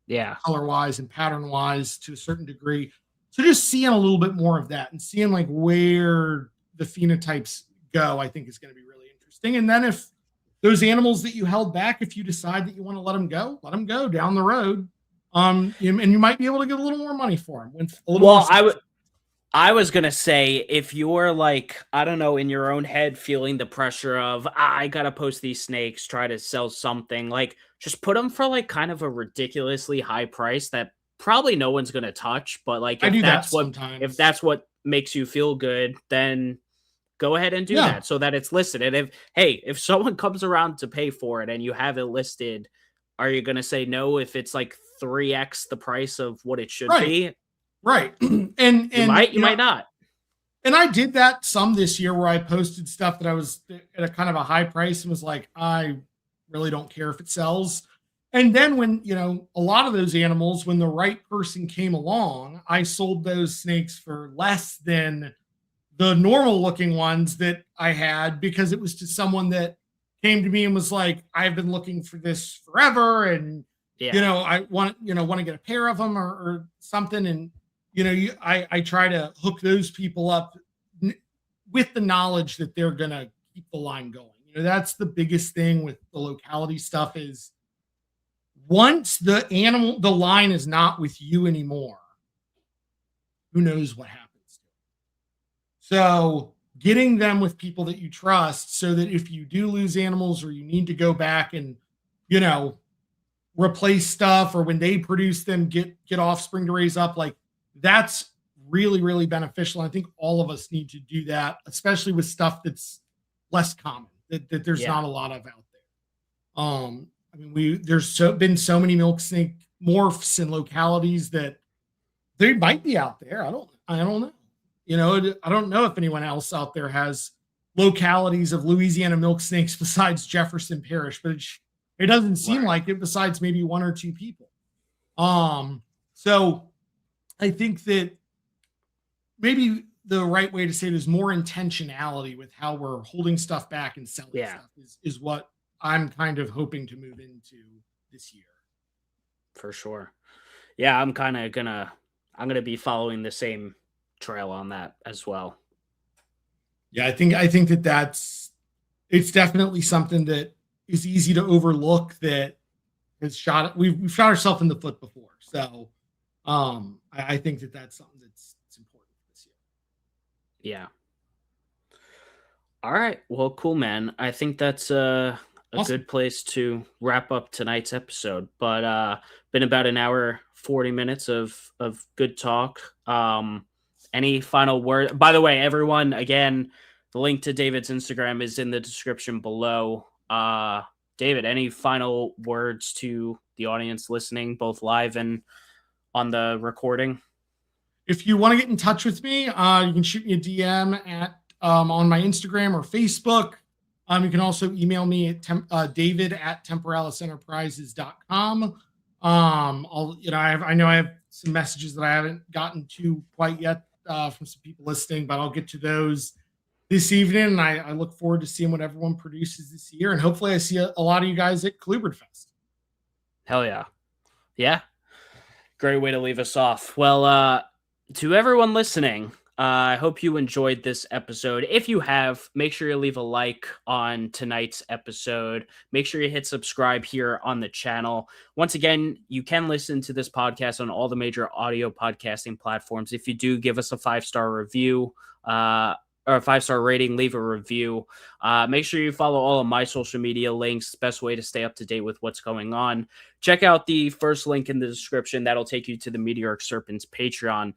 yeah. color wise and pattern wise to a certain degree. So just seeing a little bit more of that and seeing like where the phenotypes go, I think is going to be really interesting. And then if those animals that you held back, if you decide that you want to let them go down the road. And you might be able to get a little more money for them. With a little Well, more I was gonna say, if you're like, I don't know, in your own head feeling the pressure of, I gotta post these snakes, try to sell something, like just put them for like kind of a ridiculously high price that probably no one's gonna touch. But like I do that sometimes. if that's what makes you feel good, then go ahead and do Yeah. that so that it's listed. And if someone comes around to pay for it and you have it listed, are you gonna say no if it's like 3x the price of what it should Right. be? Right. And You might not. And I did that some this year where I posted stuff that I was at a kind of a high price and was like, I really don't care if it sells. And then when, a lot of those animals, when the right person came along, I sold those snakes for less than the normal looking ones that I had because it was to someone that came to me and was like, I've been looking for this forever. And, Yeah. I want to get a pair of them or something. And, I try to hook those people up with the knowledge that they're going to keep the line going. That's the biggest thing with the locality stuff is once the line is not with you anymore, who knows what happens. So getting them with people that you trust so that if you do lose animals or you need to go back and, you know, replace stuff, or when they produce them, get offspring to raise up, like that's really, really beneficial. I think all of us need to do that, especially with stuff that's less common, that there's Yeah. not a lot of out there. I mean, there's been so many milk snake morphs in localities that they might be out there. I don't know. You know, I don't know if anyone else out there has localities of Louisiana milk snakes besides Jefferson Parish, but it doesn't seem like it besides maybe one or two people. So I think that maybe the right way to say it is more intentionality with how we're holding stuff back and selling stuff is what I'm kind of hoping to move into this year. For sure. Yeah, I'm gonna be following the same trail on that as well. Yeah, I think it's definitely something that is easy to overlook, that we've shot ourselves in the foot before. So I think that's something that's important this year. Yeah. All right. Well, cool, man. I think that's Awesome. good place to wrap up tonight's episode. But been about an hour 40 minutes of good talk. Any final word? By the way, everyone, again, the link to David's Instagram is in the description below. David, any final words to the audience listening, both live and on the recording? If you want to get in touch with me, you can shoot me a DM at on my Instagram or Facebook. You can also email me at david@temporalisenterprises.com. I know I have some messages that I haven't gotten to quite yet from some people listening, but I'll get to those this evening. And I look forward to seeing what everyone produces this year. And hopefully I see a lot of you guys at Colubrid Fest. Hell yeah. Yeah. Great way to leave us off. Well, to everyone listening, I hope you enjoyed this episode. If you have, make sure you leave a like on tonight's episode. Make sure you hit subscribe here on the channel. Once again, you can listen to this podcast on all the major audio podcasting platforms. If you do, give us a 5-star review or a 5-star rating, leave a review. Make sure you follow all of my social media links. Best way to stay up to date with what's going on. Check out the first link in the description. That'll take you to the Meteoric Serpents Patreon.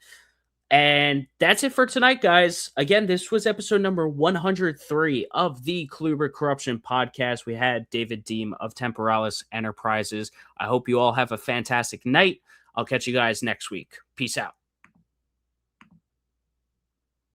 And that's it for tonight, guys. Again, this was episode number 103 of the Colubrid Corruption Podcast. We had David Deem of Temporalis Enterprises. I hope you all have a fantastic night. I'll catch you guys next week. Peace out.